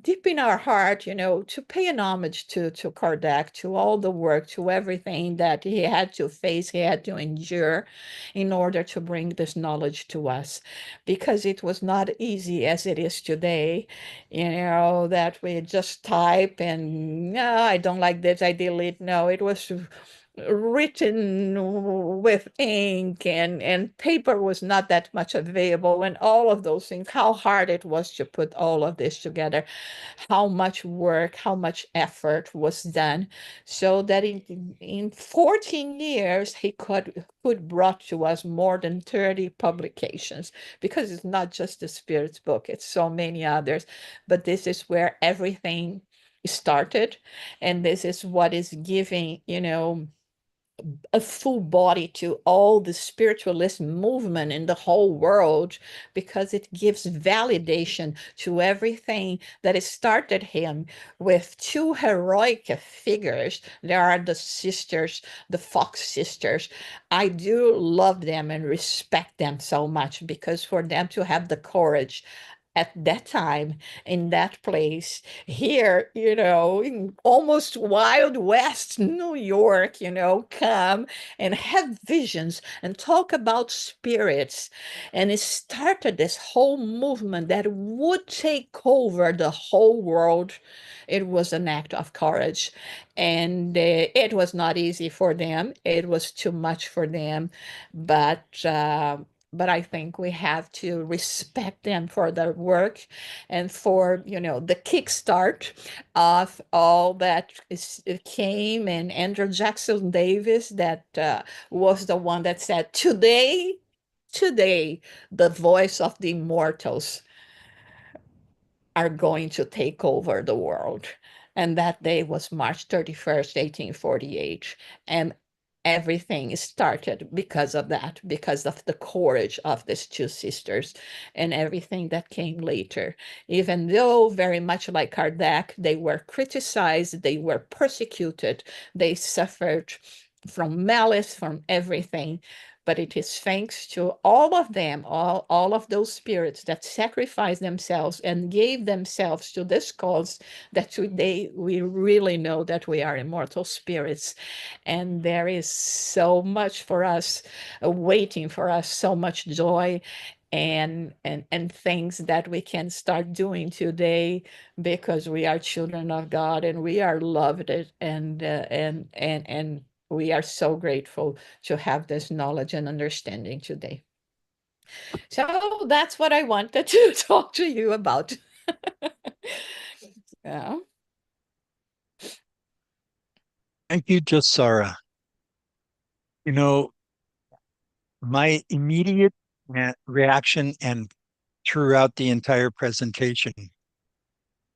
D: deep in our heart, to pay an homage to Kardec, to all the work, to everything that he had to face, he had to endure in order to bring this knowledge to us, because it was not easy as it is today, that we just type and, no, I don't like this, I delete. No, it was written with ink, and paper was not that much available, and all of those things, how hard it was to put all of this together, how much work, how much effort was done, so that in 14 years he could brought to us more than 30 publications, because it's not just the Spirit's book, it's so many others, but this is where everything started, and this is what is giving, a full body to all the spiritualist movement in the whole world, because it gives validation to everything that has started him with two heroic figures. There are the sisters, the Fox sisters. I do love them and respect them so much, because for them to have the courage at that time, in that place, here, in almost Wild West New York, come and have visions and talk about spirits. And it started this whole movement that would take over the whole world. It was an act of courage. And it was not easy for them. It was too much for them. But I think we have to respect them for their work and for, the kickstart of all that came. And Andrew Jackson Davis, that was the one that said, today, the voice of the immortals are going to take over the world. And that day was March 31st, 1848. And everything started because of that, because of the courage of these two sisters and everything that came later. Even though, very much like Kardec, they were criticized, they were persecuted, they suffered from malice, from everything. But it is thanks to all of them, all of those spirits that sacrificed themselves and gave themselves to this cause, that today we really know that we are immortal spirits. And there is so much for us, waiting for us, so much joy and things that we can start doing today, because we are children of God and we are loved, and we are so grateful to have this knowledge and understanding today. So that's what I wanted to talk to you about. Yeah.
C: Thank you, Jussara. My immediate reaction and throughout the entire presentation,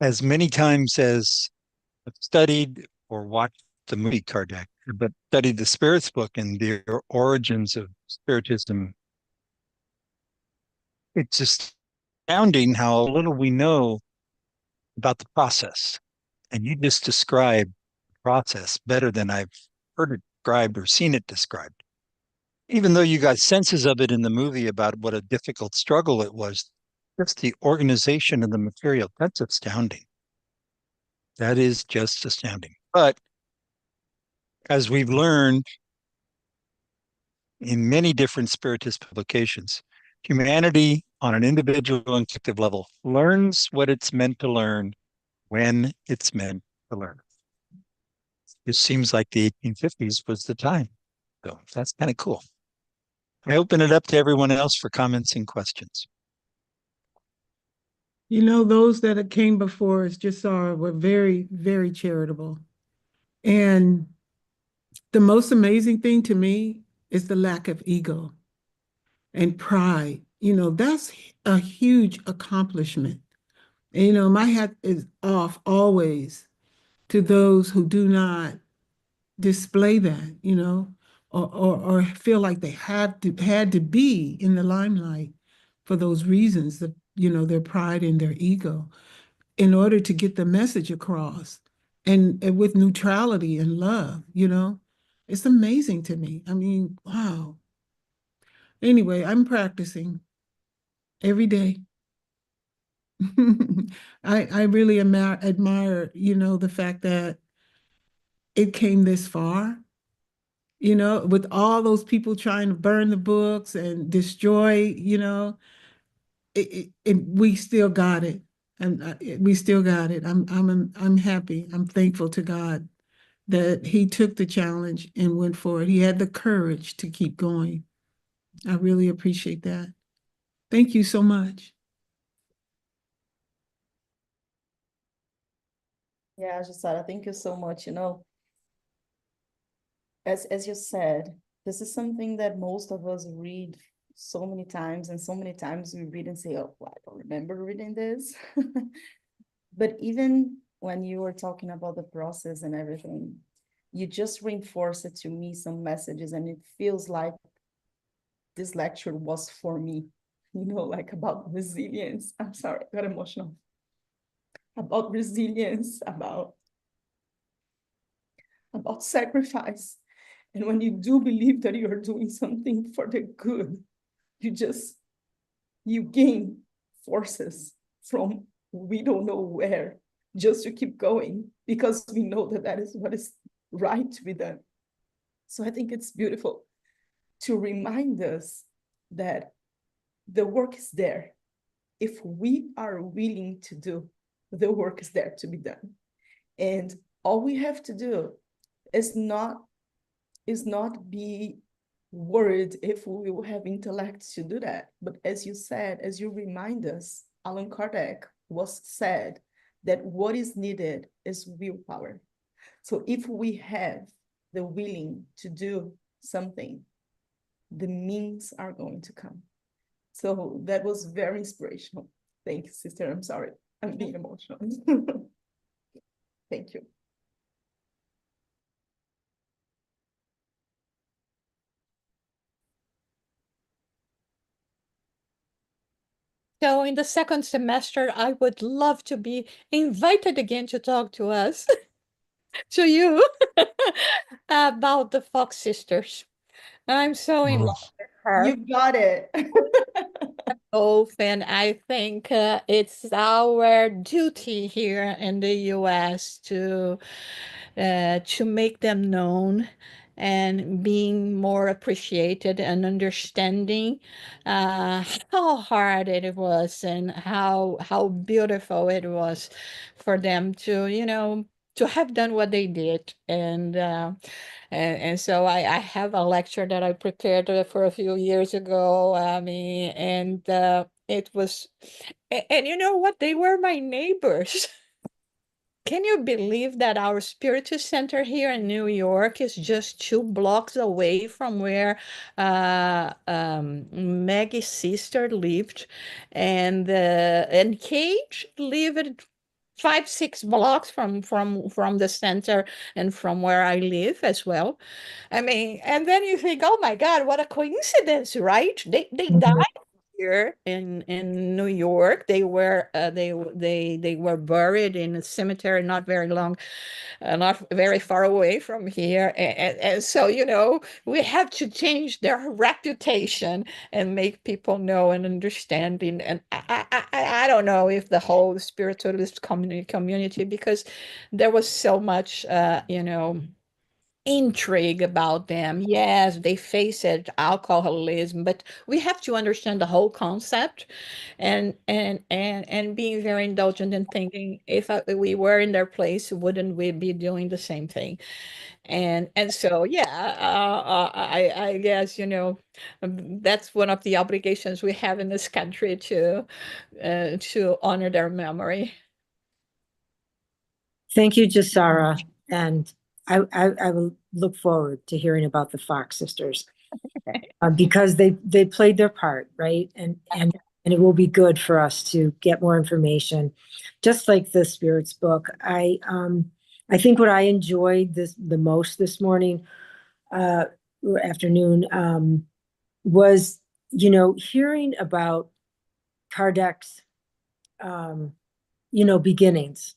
C: as many times as I've studied or watched the movie Kardec, but studied the Spirit's book and the origins of Spiritism, it's astounding how little we know about the process. And you just described the process better than I've heard it described or seen it described. Even though you got senses of it in the movie about what a difficult struggle it was, just the organization of the material, that's astounding. That is just astounding. But as we've learned in many different Spiritist publications, humanity on an individual and collective level learns what it's meant to learn when it's meant to learn. It seems like the 1850s was the time. So that's kind of cool. I open it up to everyone else for comments and questions.
A: Those that came before us, Jussara, were very, very charitable. And the most amazing thing to me is the lack of ego. and pride. That's a huge accomplishment. And, my hat is off always to those who do not display that, or feel like they had to be in the limelight for those reasons, their pride and their ego, in order to get the message across, and with neutrality and love. It's amazing to me. I mean, wow. Anyway, I'm practicing every day. I really admire, the fact that it came this far, with all those people trying to burn the books and destroy, we still got it. And we still got it. I'm happy. I'm thankful to God that he took the challenge and went for it. He had the courage to keep going. I really appreciate that. Thank you so much.
E: Yeah, Jussara, thank you so much. As you said, this is something that most of us read so many times, and so many times we read and say, oh, well, I don't remember reading this. But even when you were talking about the process and everything, you just reinforced it to me some messages, and it feels like this lecture was for me, like about resilience. I'm sorry, I got emotional. About resilience, about sacrifice. And when you do believe that you're doing something for the good, you gain forces from we don't know where, just to keep going, because we know that that is what is right to be done. So I think it's beautiful to remind us that the work is there. If we are willing to do, the work is there to be done. And all we have to do is not be worried if we will have intellect to do that. But as you said, as you remind us, Allan Kardec was said that what is needed is willpower. So if we have the willing to do something, the means are going to come. So that was very inspirational. Thank you, sister. I'm sorry. I'm being emotional. Thank you.
D: So in the second semester, I would love to be invited again to talk to us, to you, about the Fox sisters. I'm so in love with her.
E: You got it.
D: And I think it's our duty here in the US to make them known and being more appreciated and understanding how hard it was and how beautiful it was for them to have done what they did. And so I have a lecture that I prepared for a few years ago. I mean, and it was, and you know what? They were my neighbors. Can you believe that our Spiritus Center here in New York is just 2 blocks away from where Maggie's sister lived, and Cage lived 5, 6 blocks from the center and from where I live as well. I mean, and then you think, oh my God, what a coincidence, right? They died here in New York. They were buried in a cemetery not very long, not very far away from here. And so, we have to change their reputation and make people know and understanding. And I don't know if the whole spiritualist community, because there was so much, intrigue about them. Yes, they face it, alcoholism, but we have to understand the whole concept, and being very indulgent and thinking, if we were in their place, wouldn't we be doing the same thing? And so yeah, I guess that's one of the obligations we have in this country to honor their memory.
B: Thank you, Jussara. And I will look forward to hearing about the Fox sisters. because they played their part, right? And it will be good for us to get more information, just like the spirits book. I think what I enjoyed the most this morning, or afternoon, was, hearing about Kardec's, beginnings,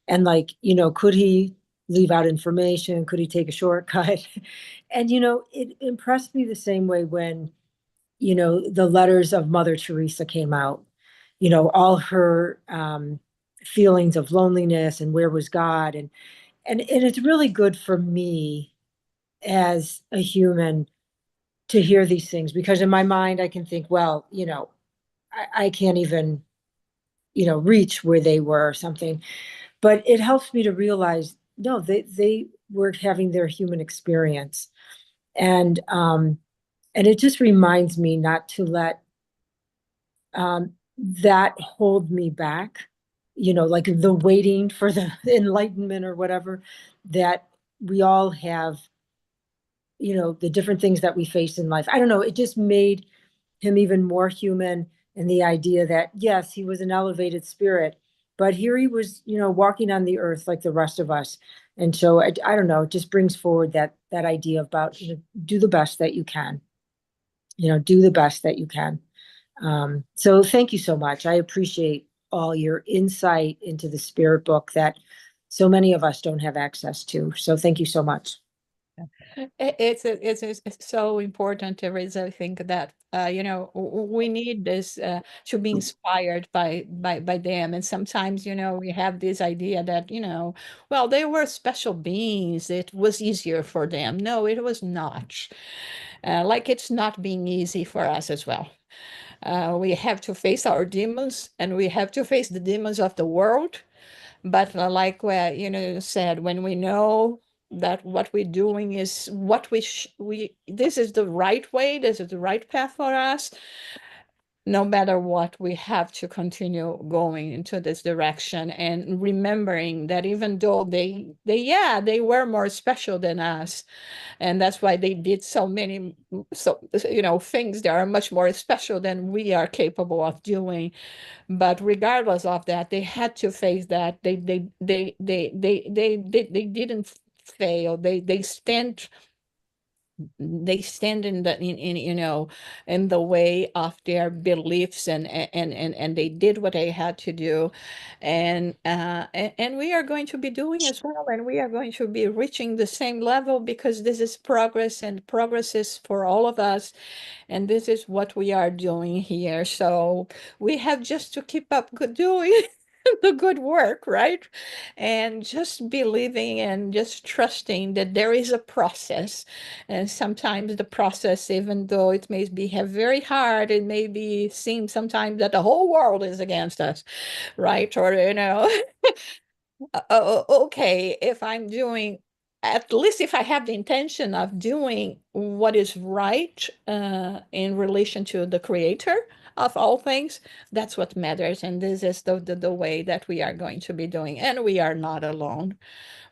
B: and, like, could he leave out information? Could he take a shortcut? And, it impressed me the same way when, the letters of Mother Teresa came out, all her, feelings of loneliness and where was God. And it's really good for me as a human to hear these things, because in my mind I can think, well, I can't even, reach where they were or something. But it helps me to realize, no, they were having their human experience. And it just reminds me not to let, that hold me back, like the waiting for the enlightenment or whatever, that we all have, the different things that we face in life. I don't know, it just made him even more human. And the idea that, yes, he was an elevated spirit, but here he was, walking on the earth like the rest of us. And so I don't know, it just brings forward that idea about, do the best that you can, do the best that you can. So thank you so much. I appreciate all your insight into the spirit book that so many of us don't have access to. So thank you so much.
D: It's so important, Teresa. I think that we need this to be inspired by them. And sometimes we have this idea that well, they were special beings. It was easier for them. No, it was not. Like it's not being easy for us as well. We have to face our demons, and we have to face the demons of the world. But like what said, when we know that what we're doing is what this is the right way, this is the right path for us, no matter what, we have to continue going into this direction, and remembering that even though they were more special than us, and that's why they did so many things that are much more special than we are capable of doing. But regardless of that, they had to face that. They didn't fail. They stand in the way of their beliefs, and they did what they had to do. And we are going to be doing as well, and we are going to be reaching the same level, because this is progress, and progress is for all of us. And this is what we are doing here. So we have just to keep up doing the good work, right? And just believing and just trusting that there is a process. And sometimes the process, even though it may be very hard, it may be seem sometimes that the whole world is against us, right? Or, okay, if I'm doing, at least if I have the intention of doing what is right in relation to the creator of all things, that's what matters. And this is the way that we are going to be doing. And we are not alone.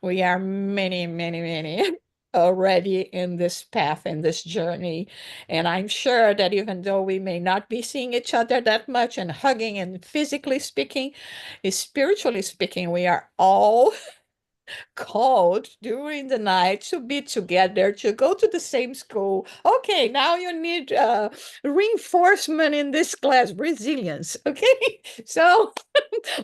D: We are many, many, many already in this path, in this journey. And I'm sure that even though we may not be seeing each other that much and hugging and physically speaking, spiritually speaking, we are all called during the night to be together, to go to the same school. Okay, now you need reinforcement in this class, resilience. Okay, so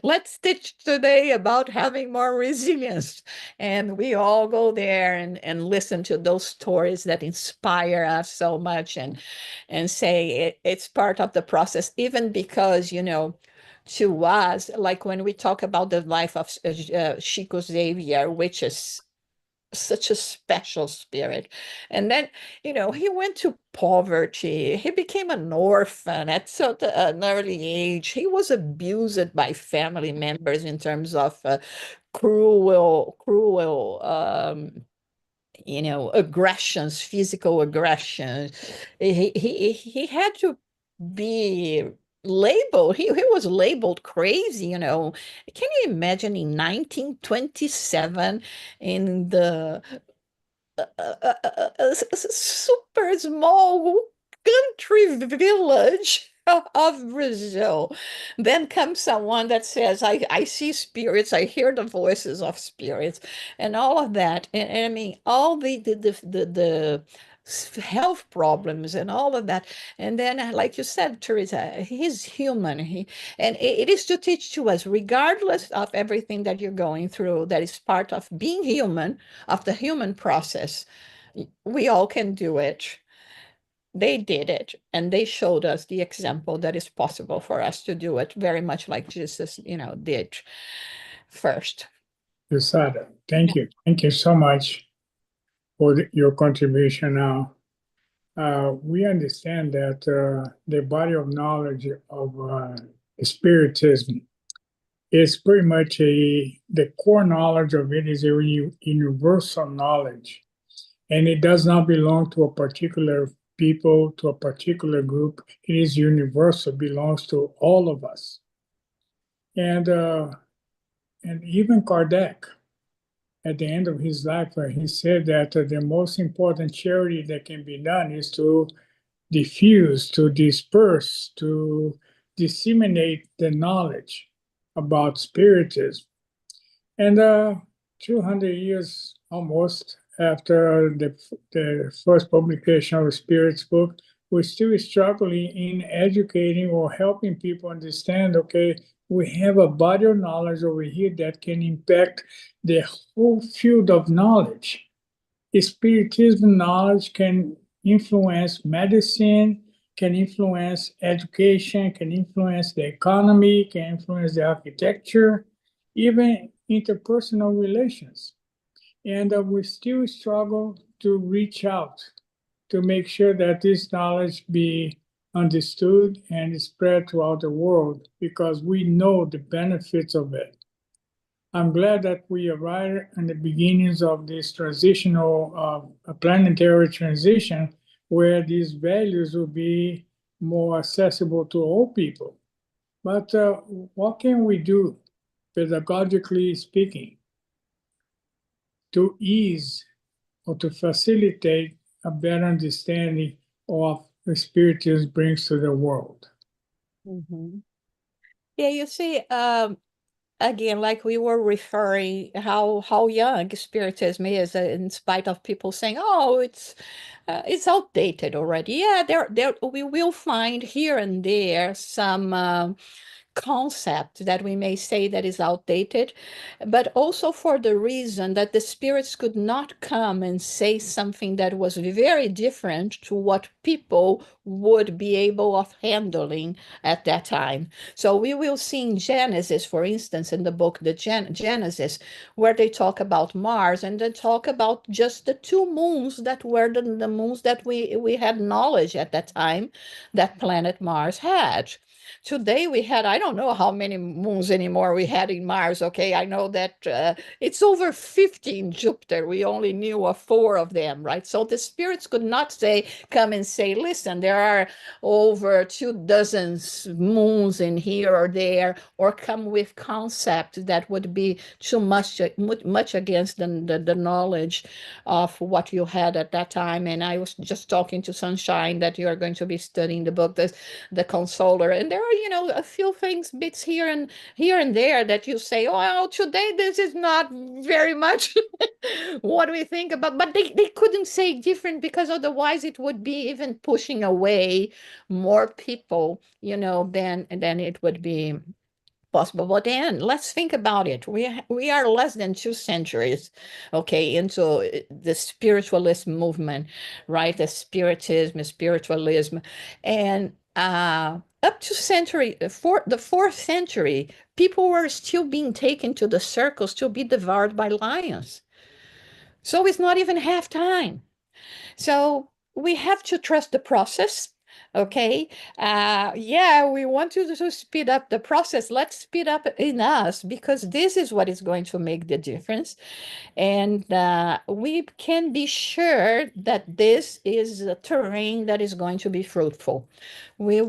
D: let's teach today about having more resilience. And we all go there and listen to those stories that inspire us so much, and say it's part of the process, even because, to us, like when we talk about the life of Chico Xavier, which is such a special spirit. And then, he went to poverty. He became an orphan at such an early age. He was abused by family members in terms of cruel aggressions, physical aggressions. He had to be labeled. He was labeled crazy. Can you imagine in 1927 in the a super small country village of Brazil. Then comes someone that says, I see spirits, I hear the voices of spirits, and all of that. And I mean, all the health problems and all of that. And then, like you said, Teresa, he's human. And it is to teach to us, regardless of everything that you're going through, that is part of being human, of the human process. We all can do it. They did it, and they showed us the example that is possible for us to do it, very much like Jesus, did first.
F: Jussara, thank you. Thank you so much for your contribution now. We understand that the body of knowledge of Spiritism is pretty much the core knowledge of it is a universal knowledge, and it does not belong to a particular people, to a particular group. It is universal, belongs to all of us. And even Kardec, at the end of his life, he said that the most important charity that can be done is to diffuse, to disperse, to disseminate the knowledge about Spiritism. And 200 years almost after the first publication of the Spirit's book, we're still struggling in educating or helping people understand, okay, we have a body of knowledge over here that can impact the whole field of knowledge. Spiritism knowledge can influence medicine, can influence education, can influence the economy, can influence the architecture, even interpersonal relations. And we still struggle to reach out to make sure that this knowledge be understood and spread throughout the world because we know the benefits of it. I'm glad that we are right in the beginnings of this transitional planetary transition where these values will be more accessible to all people. But what can we do, pedagogically speaking, to ease or to facilitate a better understanding of the Spiritism brings to the world?
D: Mm-hmm. Yeah, you see, again, like we were referring how young Spiritism is, in spite of people saying, "Oh, it's outdated already." Yeah, there we will find here and there some concept that we may say that is outdated, but also for the reason that the spirits could not come and say something that was very different to what people would be able of handling at that time. So we will see in Genesis, for instance, in the book the Genesis, where they talk about Mars and they talk about just the two moons that were the moons that we had knowledge at that time that planet Mars had. Today we had, I don't know how many moons anymore we had in Mars. Okay, I know that it's over 50 in Jupiter. We only knew of 4 of them, right? So the spirits could not come and say, listen, there are over 24 moons in here or there, or come with concept that would be too much against the knowledge of what you had at that time. And I was just talking to Sunshine that you are going to be studying the book, the Consoler, and there are a few things, bits here and there that you say, oh, today this is not very much what we think about, but they couldn't say different because otherwise it would be even pushing away more people than it would be possible. But then let's think about it. We are less than 2 centuries, okay, into the spiritualist movement, right? The spiritualism, and up to the 4th century, people were still being taken to the circles to be devoured by lions. So it's not even half time. So we have to trust the process. Okay. Yeah, we want to speed up the process. Let's speed up in us because this is what is going to make the difference. And we can be sure that this is a terrain that is going to be fruitful. We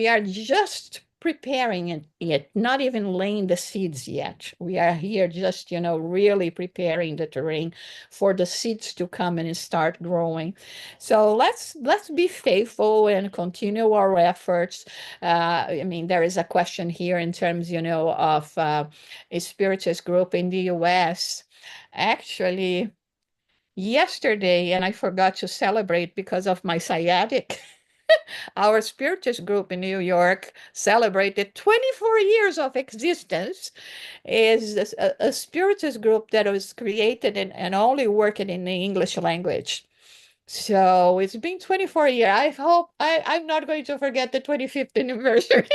D: are just preparing it, not even laying the seeds yet. We are here just, really preparing the terrain for the seeds to come and start growing. So let's be faithful and continue our efforts. There is a question here in terms, of a spiritist group in the US. Actually, yesterday, and I forgot to celebrate because of my sciatic. Our spiritist group in New York celebrated 24 years of existence. Is a spiritist group that was created and only working in the English language. So it's been 24 years. I hope I'm not going to forget the 25th anniversary.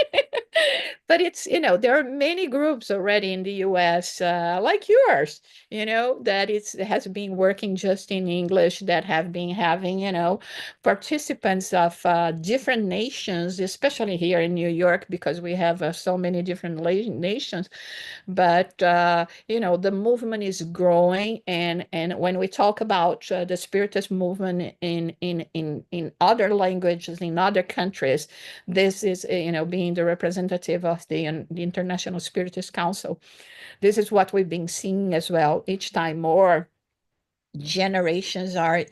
D: But it's, there are many groups already in the US, like yours, that has been working just in English, that have been having, participants of different nations, especially here in New York, because we have so many different nations. But the movement is growing, and when we talk about the spiritist movement in other languages in other countries, this is being the representative of the International Spiritist Council. This is what we've been seeing as well. Each time more generations are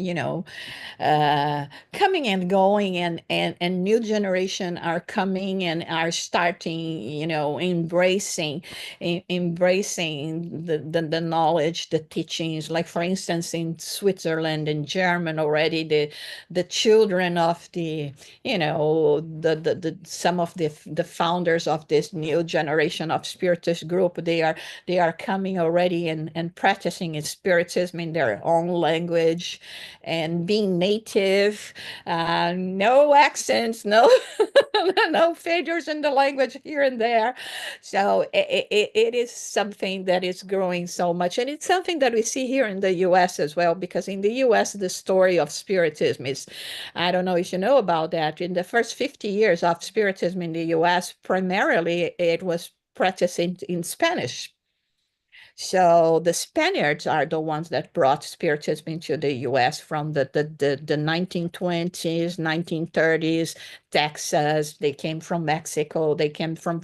D: coming and going, and new generation are coming and are starting, embracing the knowledge, the teachings. Like, for instance, in Switzerland and German already, the children of the some of the founders of this new generation of spiritist group, they are coming already and practicing spiritism in their own language and being native, no accents, no no failures in the language here and there. So it is something that is growing so much, and it's something that we see here in the US as well, because in the US the story of spiritism is, I don't know if you know about that, in the first 50 years of spiritism in the US, primarily it was practiced in Spanish. So the Spaniards are the ones that brought Spiritism into the US from the 1920s, 1930s, Texas. They came from Mexico. They came from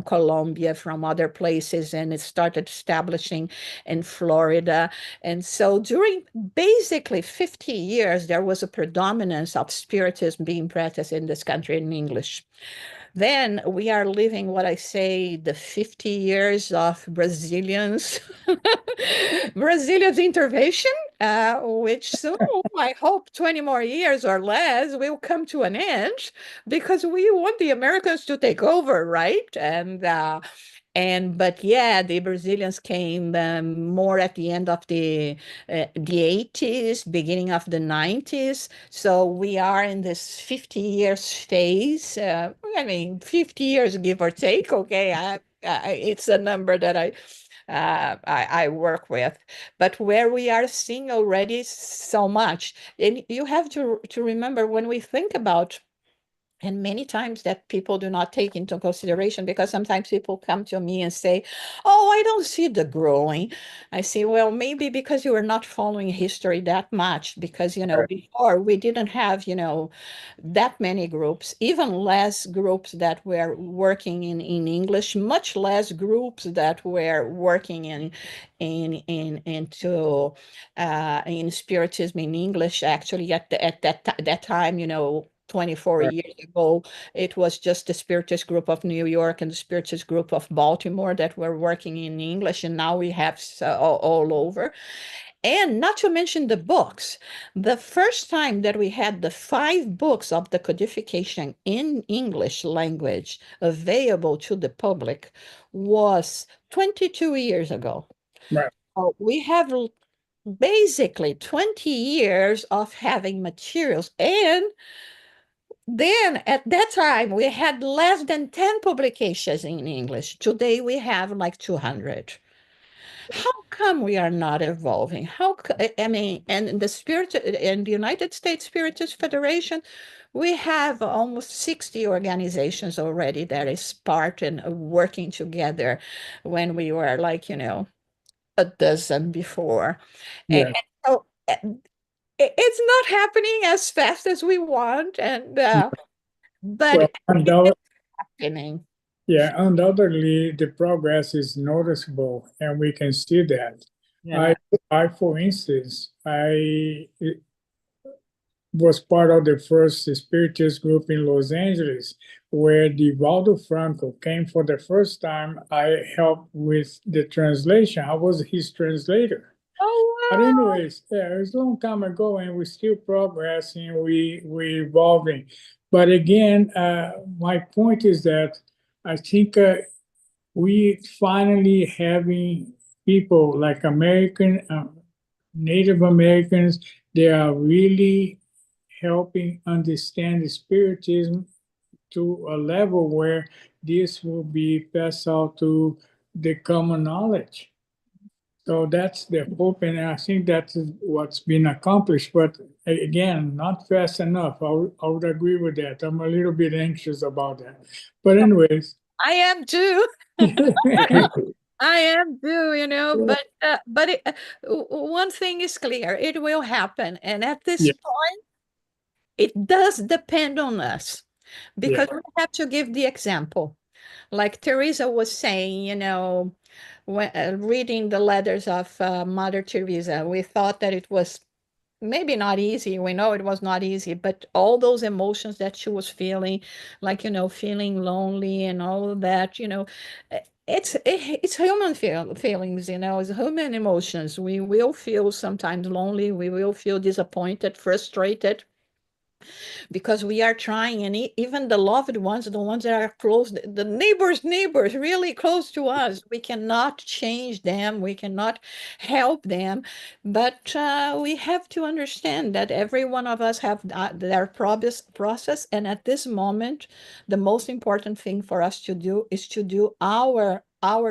D: Colombia, from other places, and it started establishing in Florida. And so during basically 50 years, there was a predominance of Spiritism being practiced in this country in English. Then we are living what I say the 50 years of Brazilians, Brazilians intervention, which soon, I hope 20 more years or less, will come to an end, because we want the Americans to take over, right? But yeah, the Brazilians came more at the end of the 80s, beginning of the 90s. So we are in this 50 years phase. 50 years, give or take. Okay, it's a number that I work with, but where we are seeing already so much. And you have to remember, when we think about, and many times that people do not take into consideration, because sometimes people come to me and say, oh, I don't see the growing. I say, well, maybe because you are not following history that much, because,
F: Right.
D: before we didn't have, that many groups, even less groups that were working in English, much less groups that were working in spiritism in English. Actually, at that time, 24
F: Right.
D: years ago, it was just the Spiritist group of New York and the Spiritist group of Baltimore that were working in English, and now we have all over. And not to mention the books. The first time that we had the 5 books of the codification in English language available to the public was 22 years ago.
F: Right.
D: We have basically 20 years of having materials, and then at that time we had less than 10 publications in English. Today we have like 200. How come we are not evolving? And the United States Spiritist Federation, we have almost 60 organizations already that is part and working together, when we were like, a dozen before. And
F: Yes.
D: so it's not happening as fast as we want, and
F: Well,
D: but
F: Mandela,
D: happening.
F: Yeah, undoubtedly the progress is noticeable, and we can see that.
D: Yeah.
F: For instance, I was part of the first spiritist group in Los Angeles, where Divaldo Franco came for the first time. I helped with the translation. I was his translator.
D: Oh,
F: But
D: wow.
F: anyways, yeah, it was a long time ago, and we're still progressing. We're evolving. But again, my point is that I think we finally having people like Native Americans. They are really helping understand the spiritism to a level where this will be passed out to the common knowledge. So that's the hope, and I think that's what's been accomplished. But again, not fast enough. I would agree with that. I'm a little bit anxious about that. But anyways.
D: I am too. I am too, you know, one thing is clear, it will happen. And at this
F: Yeah,
D: point, it does depend on us
F: yeah,
D: because we have to give the example. Like Teresa was saying, you know, when reading the letters of Mother Teresa, we thought that it was maybe not easy. We know it was not easy, but all those emotions that she was feeling, like, you know, feeling lonely and all of that, you know, it's human feelings, you know, it's human emotions. We will feel sometimes lonely. We will feel disappointed, frustrated, because we are trying, and even the loved ones, the ones that are close, the neighbors really close to us, we cannot change them, we cannot help them, but we have to understand that every one of us have their process, and at this moment the most important thing for us to do is to do our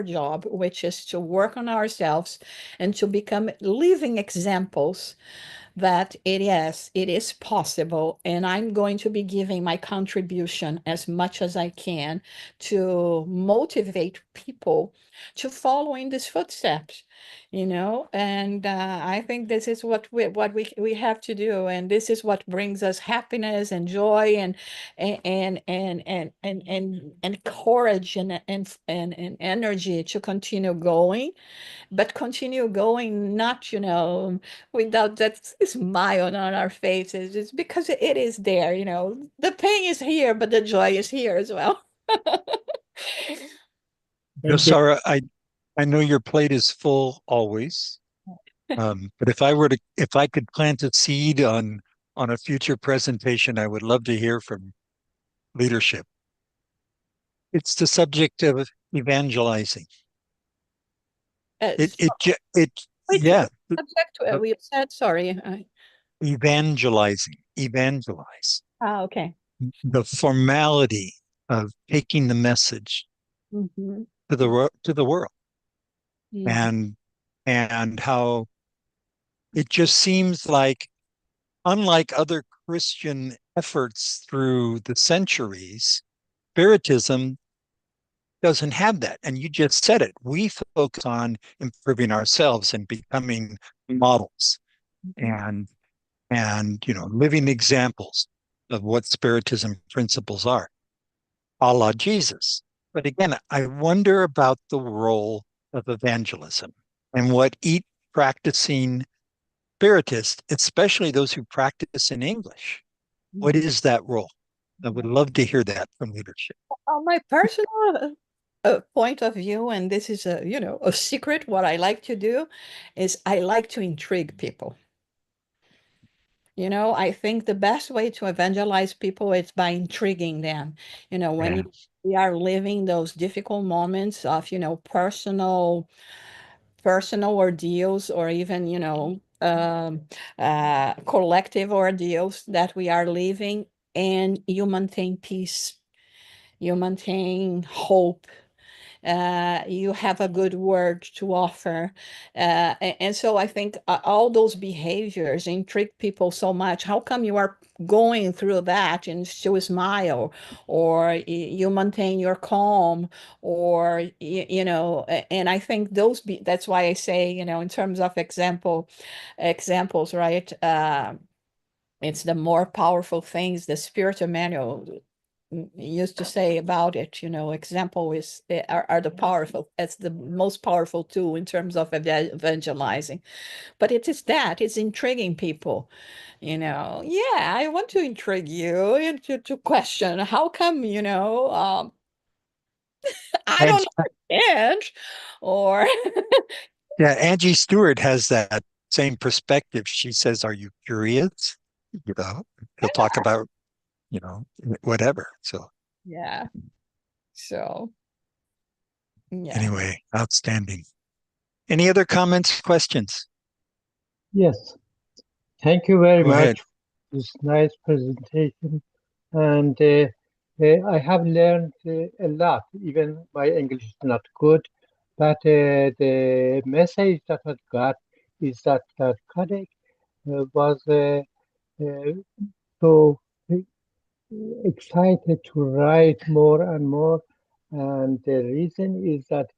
D: job, which is to work on ourselves and to become living examples that it is possible, and I'm going to be giving my contribution as much as I can to motivate people to follow in these footsteps, you know. And I think this is what we have to do, and this is what brings us happiness and joy and courage and energy to continue going, but continue going, not, you know, without that smile on our faces. It's because it is there, you know. The pain is here, but the joy is here as well.
F: thank you.
C: Jussara, I know your plate is full always. But if I could plant a seed on a future presentation, I would love to hear from leadership. It's the subject of evangelizing.
D: So,
C: It
D: which
C: yeah,
D: subject we said? Sorry.
C: evangelize
D: Okay.
C: the formality of taking the message
D: Mhm.
C: to the world,
D: Mhm.
C: and how it just seems like, unlike other Christian efforts through the centuries, Spiritism doesn't have that. And you just said it. We focus on improving ourselves and becoming models and you know, living examples of what Spiritism principles are, a la Jesus. But again, I wonder about the role of evangelism and what each practicing Spiritist, especially those who practice in English, what is that role? I would love to hear that from leadership.
D: On my personal point of view, and this is a, you know, a secret, what I like to do is I like to intrigue people. You know, I think the best way to evangelize people is by intriguing them. You know, when
C: Yeah.
D: we are living those difficult moments of, you know, personal ordeals, or even, you know, collective ordeals that we are living, and you maintain peace, you maintain hope, you have a good word to offer. And so I think all those behaviors intrigue people so much. How come you are going through that and still smile, or you maintain your calm, or, you know, and I think that's why I say, you know, in terms of examples, right? It's the more powerful things, the spiritual manual used to say about it, example are the powerful, it's the most powerful tool in terms of evangelizing. But it is that, it's intriguing people, yeah, I want to intrigue you and to question how come, I
C: And
D: don't understand, or
C: yeah, Angie Stewart has that same perspective. She says, "Are you curious?" You know, he'll talk about, whatever. So
D: yeah, so yeah.
C: anyway, outstanding. Any other comments, questions?
G: Yes, thank you very
C: Go ahead.
G: much for this nice presentation. And I have learned a lot. Even my English is not good, but the message that I got is that Kardec was so excited to write more and more. And the reason is that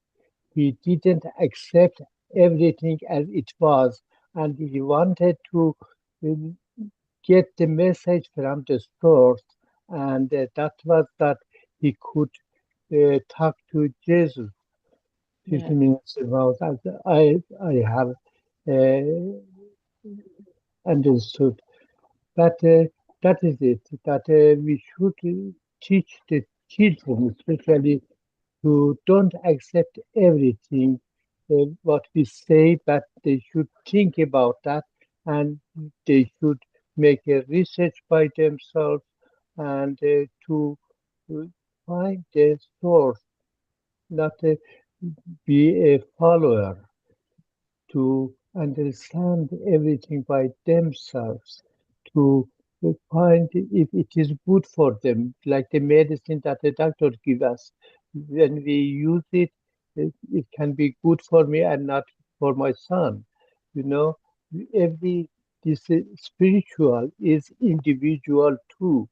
G: he didn't accept everything as it was, and he wanted to get the message from the source, and that was that he could talk to Jesus
D: Yeah.
G: 15 minutes about that. I have understood. But that is it, that we should teach the children, especially, who don't accept everything what we say, but they should think about that, and they should make a research by themselves, and to uh, find the source, not be a follower, to understand everything by themselves, to find if it is good for them, like the medicine that the doctor gives us. When we use it, it can be good for me and not for my son. You know, every this spiritual is individual too.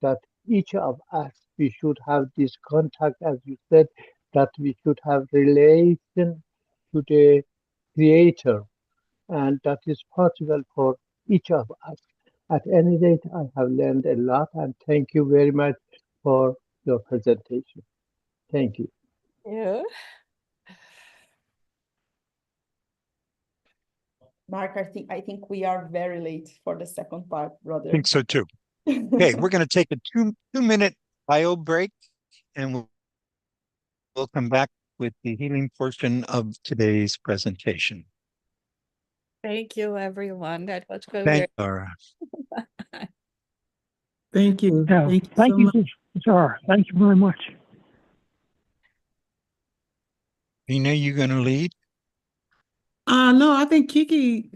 G: That each of us we should have this contact, as you said, that we should have relation to the Creator, and that is possible for each of us. At any rate, I have learned a lot, and thank you very much for your presentation. Thank you.
D: Yeah.
E: Mark, I think we are very late for the second part,
C: I
E: brother.
C: think so too. Okay, we're going to take a 2 minute bio break, and we'll come back with the healing portion of today's presentation.
D: Thank you, everyone. That was good.
C: Thank you, Laura.
A: Thank you.
F: Yeah,
A: Thank you
F: thank
A: so
F: you,
A: much.
F: Jussara. Thank you very much.
C: Nina, you going to lead?
A: No, I think Kiki